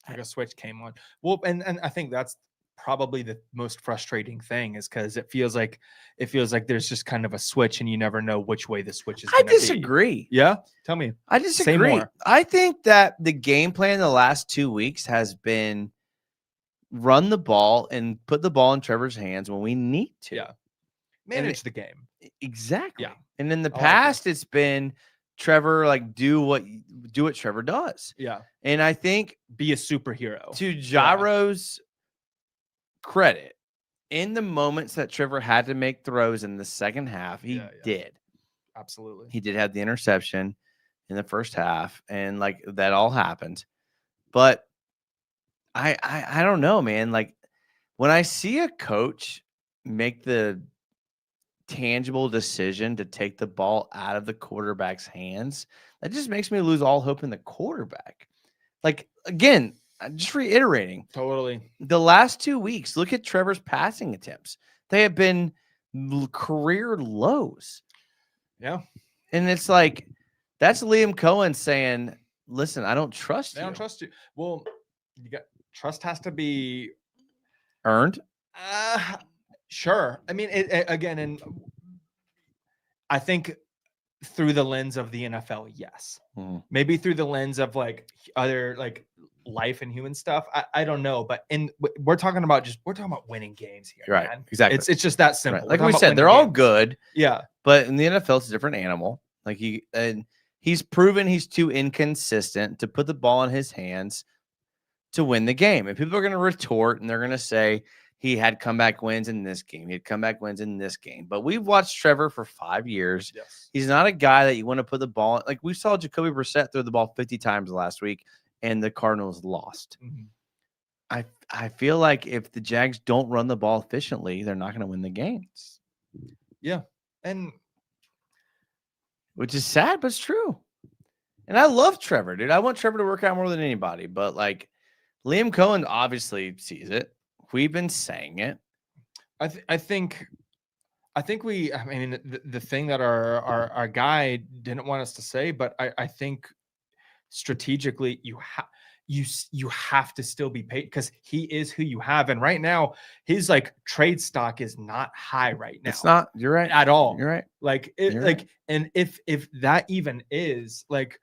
Like a switch came on. Well, and I think that's probably the most frustrating thing is because it feels like there's just kind of a switch and you never know which way the switch is I going to be. disagree. Yeah? Tell me. I Say disagree. more. I think that the game plan the last 2 weeks has been run the ball and put the ball in Trevor's hands when we need to. Yeah. Manage the game. Exactly. Yeah. And in the I like past, it's been Trevor, like, do what Trevor does. Yeah. And I think Be a superhero. to Gyro's credit, in the moments that Trevor had to make throws in the second half, he Yeah. did. Absolutely. He did have the interception in the first half, and like that all happened. But I don't know, man. Like, when I see a coach make the tangible decision to take the ball out of the quarterback's hands, that just makes me lose all hope in the quarterback. Like, again, I'm just reiterating, Totally. the last 2 weeks, look at Trevor's passing attempts. They have been career lows. Yeah. And it's like, that's Liam Cohen saying, listen, I don't trust They you. don't trust you. Well, trust has to be Earned. sure. I mean, again, and I think through the lens of the NFL, yes. Mhm. Maybe through the lens of like other like life and human stuff. I don't know, but we're talking about winning games here. You're right. Man. Exactly. It's just that simple. Right. We're Like talking we about said, winning they're all games. good, Yeah. but in the NFL, it's a different animal. Like he's proven he's too inconsistent to put the ball in his hands to win the game. And people are going to retort and they're going to say he had comeback wins in this game. He had comeback wins in this game. But we've watched Trevor for 5 years. Yes. He's not a guy that you want to put the ball. Like we saw Jacoby Brissett throw the ball 50 times last week and the Cardinals lost. Mm-hmm. I feel like if the Jags don't run the ball efficiently, they're not going to win the games. Yeah. And which is sad, but it's true. And I love Trevor, dude. I want Trevor to work out more than anybody. But like Liam Cohen obviously sees it. We've been saying it. I think the thing that our guy didn't want us to say, but I think strategically you have to still be paid because he is who you have. And right now, his like trade stock is not high right now. It's not. You're right. At all. You're right. Like and if that even is like,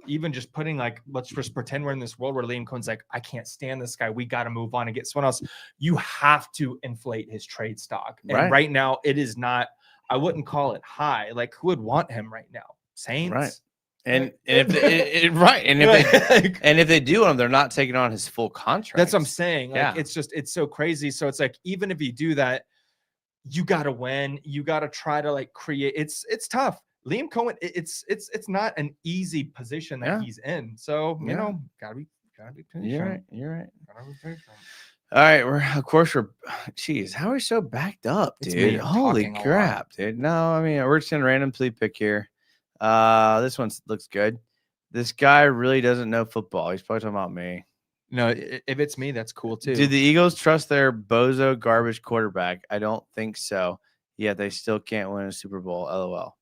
even just putting like, let's just pretend we're in this world where Liam Cohen's like, I can't stand this guy. We got to move on and get someone else. You have to inflate his trade stock. And right now it is not, I wouldn't call it high. Like who would want him right now? Saints. Right. And if they do him, they're not taking on his full contract. That's what I'm saying. Like it's so crazy. So it's like, even if you do that, you got to win. You got to try to like create. It's tough. Liam Cohen, it's not an easy position that he's in. So, you know, gotta be patient. You're right. All right. Geez, how are we so backed up, dude? Holy crap, dude. No, I mean, we're just in a random tweet pick here. This one looks good. This guy really doesn't know football. He's probably talking about me. No, if it's me, that's cool too. Do the Eagles trust their bozo garbage quarterback? I don't think so. Yet they still can't win a Super Bowl. LOL.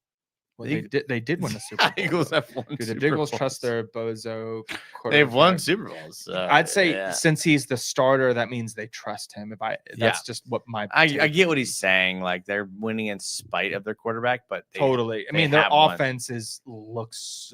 Well, they did win a Super Bowl. Eagles have won. Dude, the Eagles trust their bozo quarterback. They've won Super Bowls. So, I'd say since he's the starter, that means they trust him. That's just what I get what he's saying. Like they're winning in spite of their quarterback, but totally. I mean, their offense looks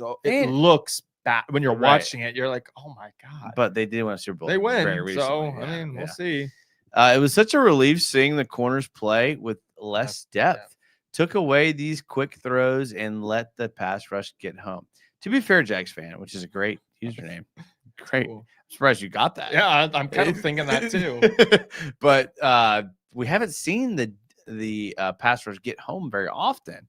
bad when you're watching it. You're like, oh my god! But they did win a Super Bowl. They win. Very So recently. I mean, we'll see. It was such a relief seeing the corners play with less depth. Took away these quick throws and let the pass rush get home. To be fair, Jags fan, which is a great username. Great. Cool. I'm surprised you got that. Yeah, I'm kind of thinking that too. But we haven't seen the pass rush get home very often.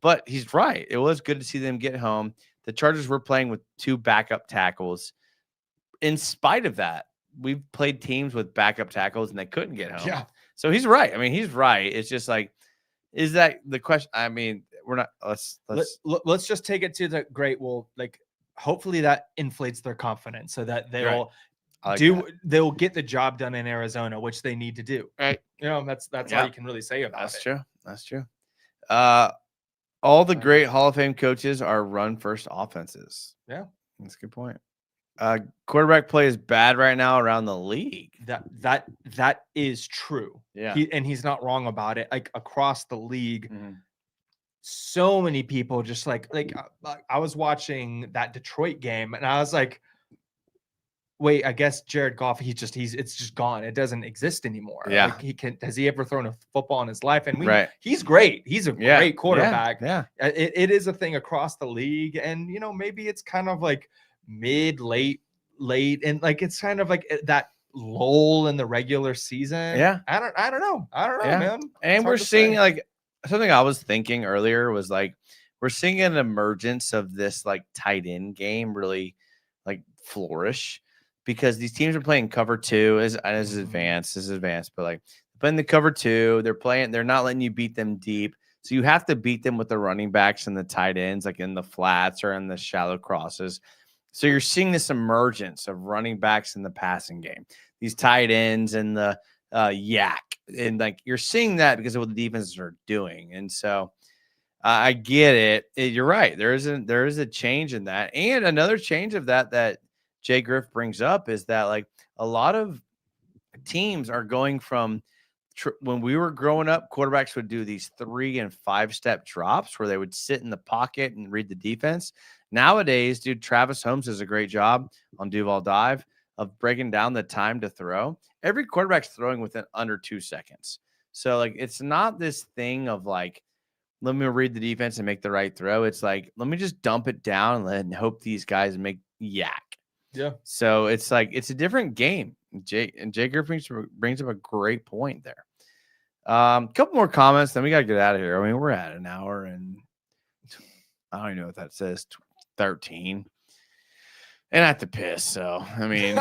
But he's right. It was good to see them get home. The Chargers were playing with 2 backup tackles. In spite of that, we've played teams with backup tackles and they couldn't get home. Yeah. So he's right. I mean, he's right. It's just like, is that the question? I mean, we're not. Let's just take it to the great. Well, like hopefully that inflates their confidence so that they'll they'll get the job done in Arizona, which they need to do. Right. You know, that's all you can really say about it. True. That's true. All the great Hall of Fame coaches are run first offenses. Yeah, that's a good point. Quarterback play is bad right now around the league. That is true. Yeah, he's not wrong about it. Like across the league, so many people just like I was watching that Detroit game and I was like, wait, I guess Jared Goff, it's just gone. It doesn't exist anymore. Yeah, like has he ever thrown a football in his life? And he's great. He's a great quarterback. Yeah, it is a thing across the league, and you know maybe it's kind of like late, and like it's kind of like that lull in the regular season. Yeah, I don't know, man. And we're seeing like something I was thinking earlier was like we're seeing an emergence of this like tight end game really like flourish because these teams are playing cover 2 as advanced, but like playing the cover 2, they're not letting you beat them deep. So you have to beat them with the running backs and the tight ends, like in the flats or in the shallow crosses. So you're seeing this emergence of running backs in the passing game, these tight ends and the yak. And like you're seeing that because of what the defenses are doing. And so I get it. You're right. There is a change in that. And another change of that Jay Griff brings up is that like a lot of teams are going from when we were growing up, quarterbacks would do these 3 and 5 step drops where they would sit in the pocket and read the defense. Nowadays, dude, Travis Holmes does a great job on Duval Dive of breaking down the time to throw. Every quarterback's throwing within under 2 seconds. So, like, it's not this thing of like, let me read the defense and make the right throw. It's like, let me just dump it down and hope these guys make yak. Yeah. So it's like, it's a different game. Jay Griffin brings up a great point there. Couple more comments, then we got to get out of here. I mean, we're at an hour and I don't even know what that says, 13. And I have to piss. So, I mean,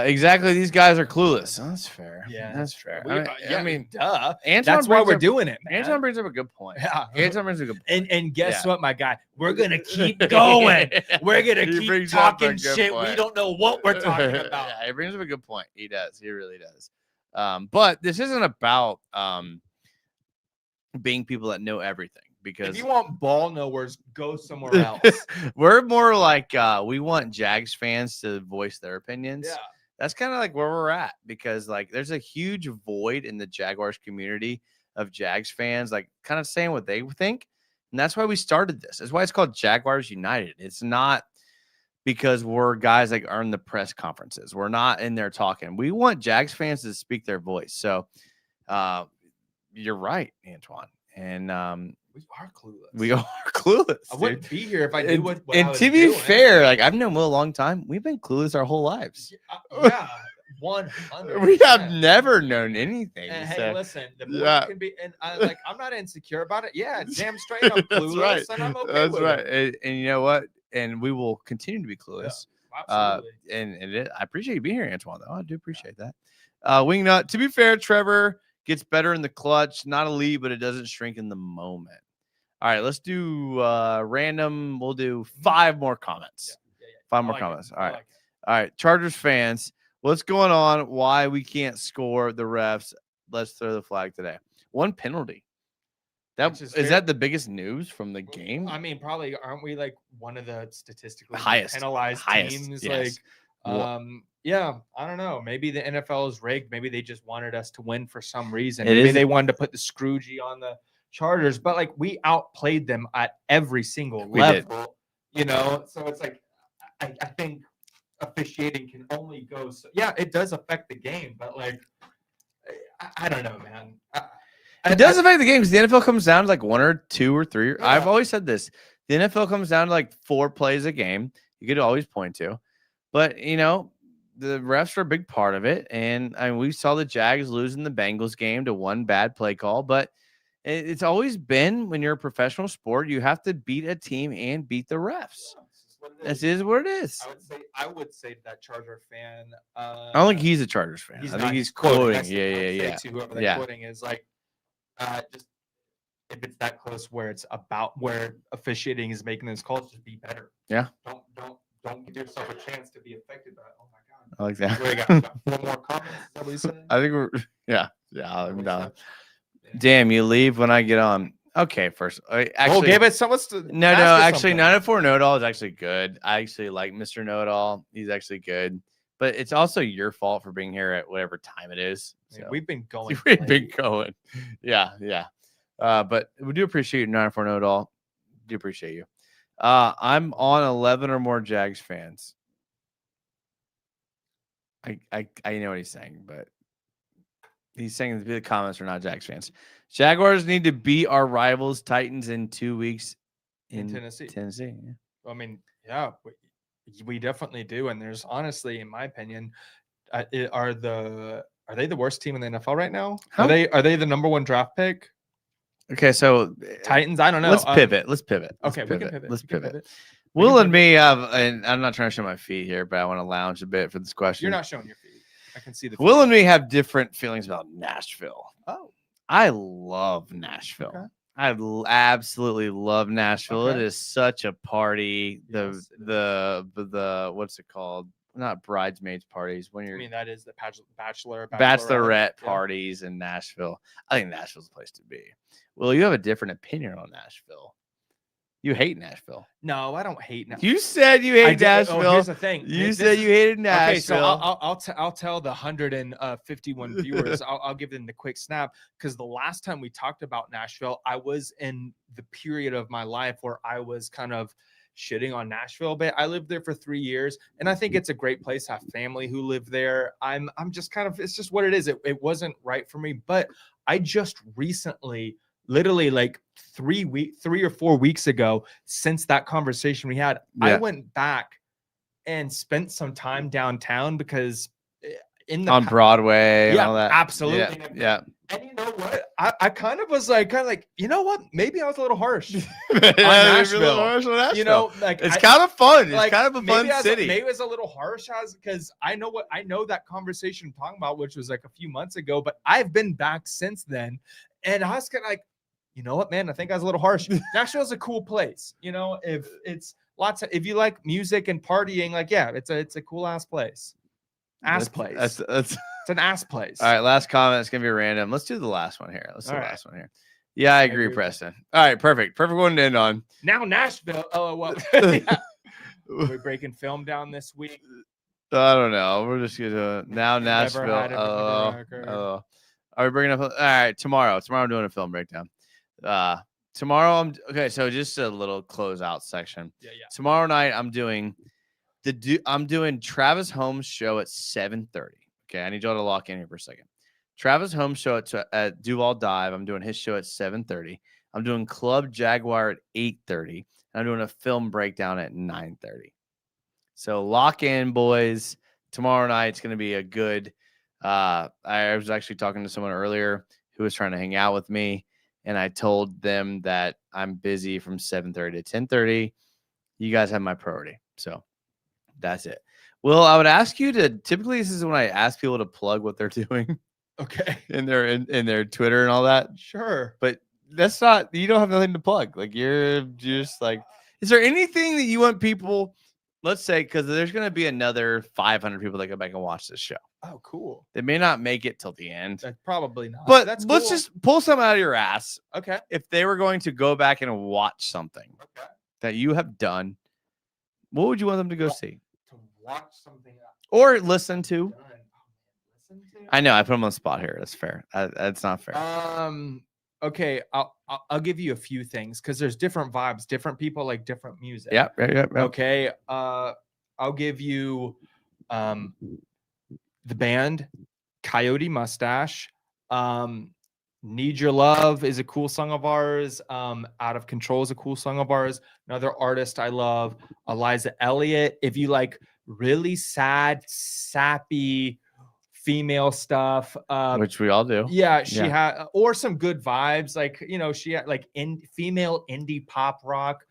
exactly. These guys are clueless. Oh, that's fair. Yeah, that's fair. I mean, duh. Antoine That's why brings we're up- doing it, man. Antoine brings up a good point. Yeah. Antoine brings up a good point. And guess Yeah. what, my guy? We're gonna keep going. We're gonna He keep brings up a talking good shit. We point. don't know what we're talking about. Yeah, he brings up a good point. He does. He really does. But this isn't about being people that know everything, because If you want ball knowers, go somewhere else. we're more like we want Jags fans to voice their opinions. Yeah. That's kind of like where we're at, because like there's a huge void in the Jaguars community of Jags fans, like kind of saying what they think. And that's why we started this. That's why it's called Jaguars United. It's not because we're guys like are in the press conferences. We're not in there talking. We want Jags fans to speak their voice. So you're right, Antoine. And We are clueless. we are clueless. I dude. wouldn't be here if I knew And, what I and was to be doing. fair, like I've known Will a long time. We've been clueless our whole lives. Yeah, 100. We have never known anything. And so- hey, listen, the more Yeah. you can be, and I'm not insecure about it. Yeah, damn straight, I'm That's clueless, right. and I'm okay That's with right. it. And you know what? And we will continue to be clueless. Absolutely. I appreciate you being here, Antoine, though. I do appreciate that. Wingnut, to be fair, Trevor gets better in the clutch. Not elite, but it doesn't shrink in the moment. All right, let's do random. We'll do 5 more comments. Yeah. 5 I more like it. comments. All I right. like it. All right. Chargers fans, what's going on? Why we can't score the refs? Let's throw the flag today. 1 penalty. That Which is is fair. that the biggest news from the game? I mean, probably aren't we like one of the statistically Highest. penalized teams? Yes. Like, yeah, I don't know. Maybe the NFL is rigged. Maybe they just wanted us to win for some reason. It Maybe is- they wanted to put the Scroogey on the Chargers, but like we outplayed them at every single We did. level. You know, so it's like I think officiating can only go so. Yeah, it does affect the game, but like I don't know, man. It does affect the game because the NFL comes down to like 1 or 2 or 3. Yeah. I've always said this. The NFL comes down to like 4 plays a game. You could always point to. But, you know, the refs are a big part of it. And I mean, we saw the Jags losing the Bengals game to 1 bad play call. But it's always been, when you're a professional sport, you have to beat a team and beat the refs. This is what it is. I would say to that Charger fan. I don't think he's a Chargers fan. I think he's quoting. That's the- I would say Yeah. To whoever they're Yeah. quoting is like, just if it's that close where it's about where officiating is making those calls, just be better. Yeah. Don't give yourself a chance to be affected by it. Oh my god. I like that. What do you got? Got 4 more comments? Is that what you said? I think we're, yeah. I'm What done. is that? Damn, you leave when I get on. Okay, first, actually, Well, give it someone to no, ask us actually, something. 904 Know-It-All is actually good. I actually like Mr. Know-It-All. He's actually good, but it's also your fault for being here at whatever time it is. I mean, So. we've been going. We've been late. going. Yeah. But we do appreciate 904 Know-It-All. Do appreciate you. I'm on 11 or more Jags fans. I know what he's saying, but he's saying the comments are not Jags fans. Jaguars need to beat our rivals Titans in 2 weeks In Tennessee. Tennessee. Yeah. I mean, yeah, we definitely do. And there's honestly, in my opinion, are they the worst team in the NFL right now? Huh? Are they the number 1 draft pick? Okay, so Titans? I don't know. let's pivot. Let's pivot. Okay, we can pivot. Let's We can pivot. We Will can and me have, and I'm not trying to show my feet here, but I want to lounge a bit for this question. You're not showing your feet. I can see the. Will feet. and me have different feelings about Nashville. Oh, I love Nashville. Okay. Absolutely love Nashville. Okay. It is such a party. Yes, it The what's it called? Not bridesmaids parties. When I you're mean that is the bachelorette bachelorette yeah. parties in Nashville. I think Nashville's a place to be. Well, you have a different opinion on Nashville. You hate Nashville. No, I don't hate Nashville. You said you hated Nashville. Oh, here's the thing. You said you hated Nashville. Okay, so I'll tell the 151 viewers. I'll give them the quick snap because the last time we talked about Nashville, I was in the period of my life where I was kind of shitting on Nashville a bit. I lived there for 3 years, and I think it's a great place. I have family who live there. I'm just kind of, it's just what it is. It wasn't right for me, but I just recently, literally like 3 or 4 weeks ago, since that conversation we had, I went back and spent some time downtown because on Broadway and all that. Absolutely. Yeah. And you know what? I kind of like, you know what? Maybe I was a little harsh on Nashville. You know, like it's kind of fun. It's like, kind of a fun city. Maybe it was a little harsh because I know that conversation I'm talking about, which was like a few months ago, but I've been back since then. And I was kind of like, you know what, man? I think I was a little harsh. Nashville's a cool place. You know, if you like music and partying, like, yeah, it's a cool ass place. Place. It's an ass place. All right, last comment. It's gonna be random. Let's do the last one here. Last one here. Yeah, I agree, Preston. All right, perfect one to end on. Now Nashville. Oh, well, yeah. We're breaking film down this week. I don't know. We're just gonna now Nashville. Oh, are we bringing up? All right, tomorrow. I'm doing a film breakdown. Tomorrow I'm okay. So just a little closeout section. Yeah. Tomorrow night I'm doing Travis Holmes' show at 7:30. Okay, I need y'all to lock in here for a second. Travis Holmes' show at Duval Dive. I'm doing his show at 7:30. I'm doing Club Jaguar at 8:30. And I'm doing a film breakdown at 9:30. So lock in, boys. Tomorrow night it's going to be a good. I was actually talking to someone earlier who was trying to hang out with me, and I told them that I'm busy from 7:30 to 10:30. You guys have my priority, so. That's it. Well, I would ask you to, typically this is when I ask people to plug what they're doing. Okay. In their Twitter and all that. Sure. But that's not, you don't have nothing to plug. Like you're just like, is there anything that you want people, let's say, because there's going to be another 500 people that go back and watch this show. Oh, cool. They may not make it till the end. Probably not. But let's just pull something out of your ass. Okay. If they were going to go back and watch something that you have done, what would you want them to go see? Watch something or listen to. I know I put them on the spot here. That's fair. That's not fair. Okay, I'll give you a few things because there's different vibes. Different people like different music. Yeah. Okay. I'll give you the band Coyote Mustache. Need Your Love is a cool song of ours. Out of Control is a cool song of ours. Another artist I love, Eliza Elliott. If you like really sad, sappy female stuff, which we all do. Yeah, she had, or some good vibes, like, you know, she had like female indie pop rock.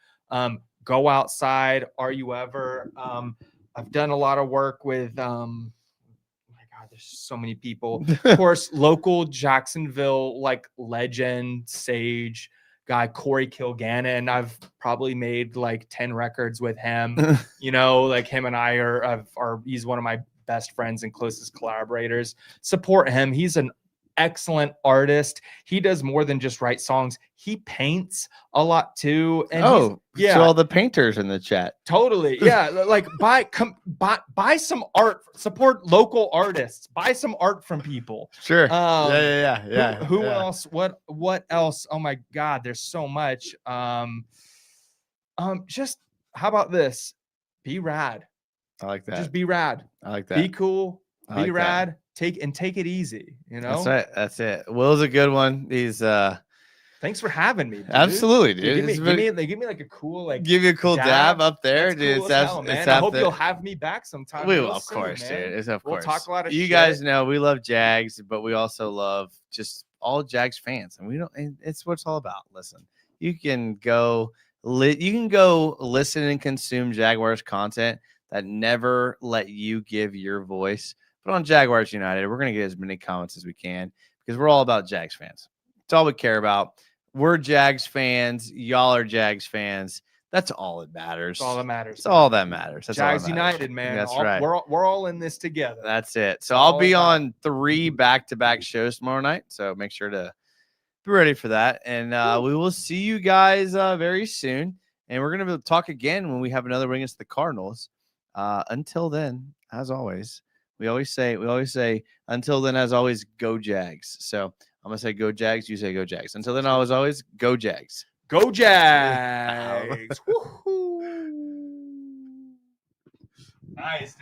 Go Outside, Are You Ever? I've done a lot of work with there's so many people. Of course, local Jacksonville, like legend, sage guy, Corey Kilgannon. I've probably made like 10 records with him. You know, like him and I he's one of my best friends and closest collaborators. Support him. He's an excellent artist. He does more than just write songs. He paints a lot too. And so all the painters in the chat. Totally. Yeah. Like buy some art, support local artists, buy some art from people. Sure. Yeah. Who else? What else? Oh my God, there's so much. Just how about this? Be rad. I like that. Just be rad. I like that. Be cool. Be rad. That. Take it easy. You know. That's right. That's it. Will's a good one. He's Thanks for having me, dude. Absolutely, dude. They give me like a cool give you a cool dab up there, dude. Cool man. I hope you'll have me back sometime. We will, of course, dude. Of course. We'll talk a lot of you shit. Guys know we love Jags, but we also love just all Jags fans, and it's what it's all about. Listen, you can go listen and consume Jaguars content that never let you give your voice. But on Jaguars United, we're going to get as many comments as we can because we're all about Jags fans. It's all we care about. We're Jags fans. Y'all are Jags fans. That's all that matters. That's all that matters. It's all that matters. That's Jags all that matters. United, man. That's right. We're all in this together. That's it. So I'll be on 3 back-to-back shows tomorrow night. So make sure to be ready for that. And we will see you guys very soon. And we're going to talk again when we have another win against the Cardinals. Until then, as always, we always say, until then, as always, go Jags. So I'm going to say go Jags. You say go Jags. Until then, always, go Jags. Go Jags. Woohoo. Nice.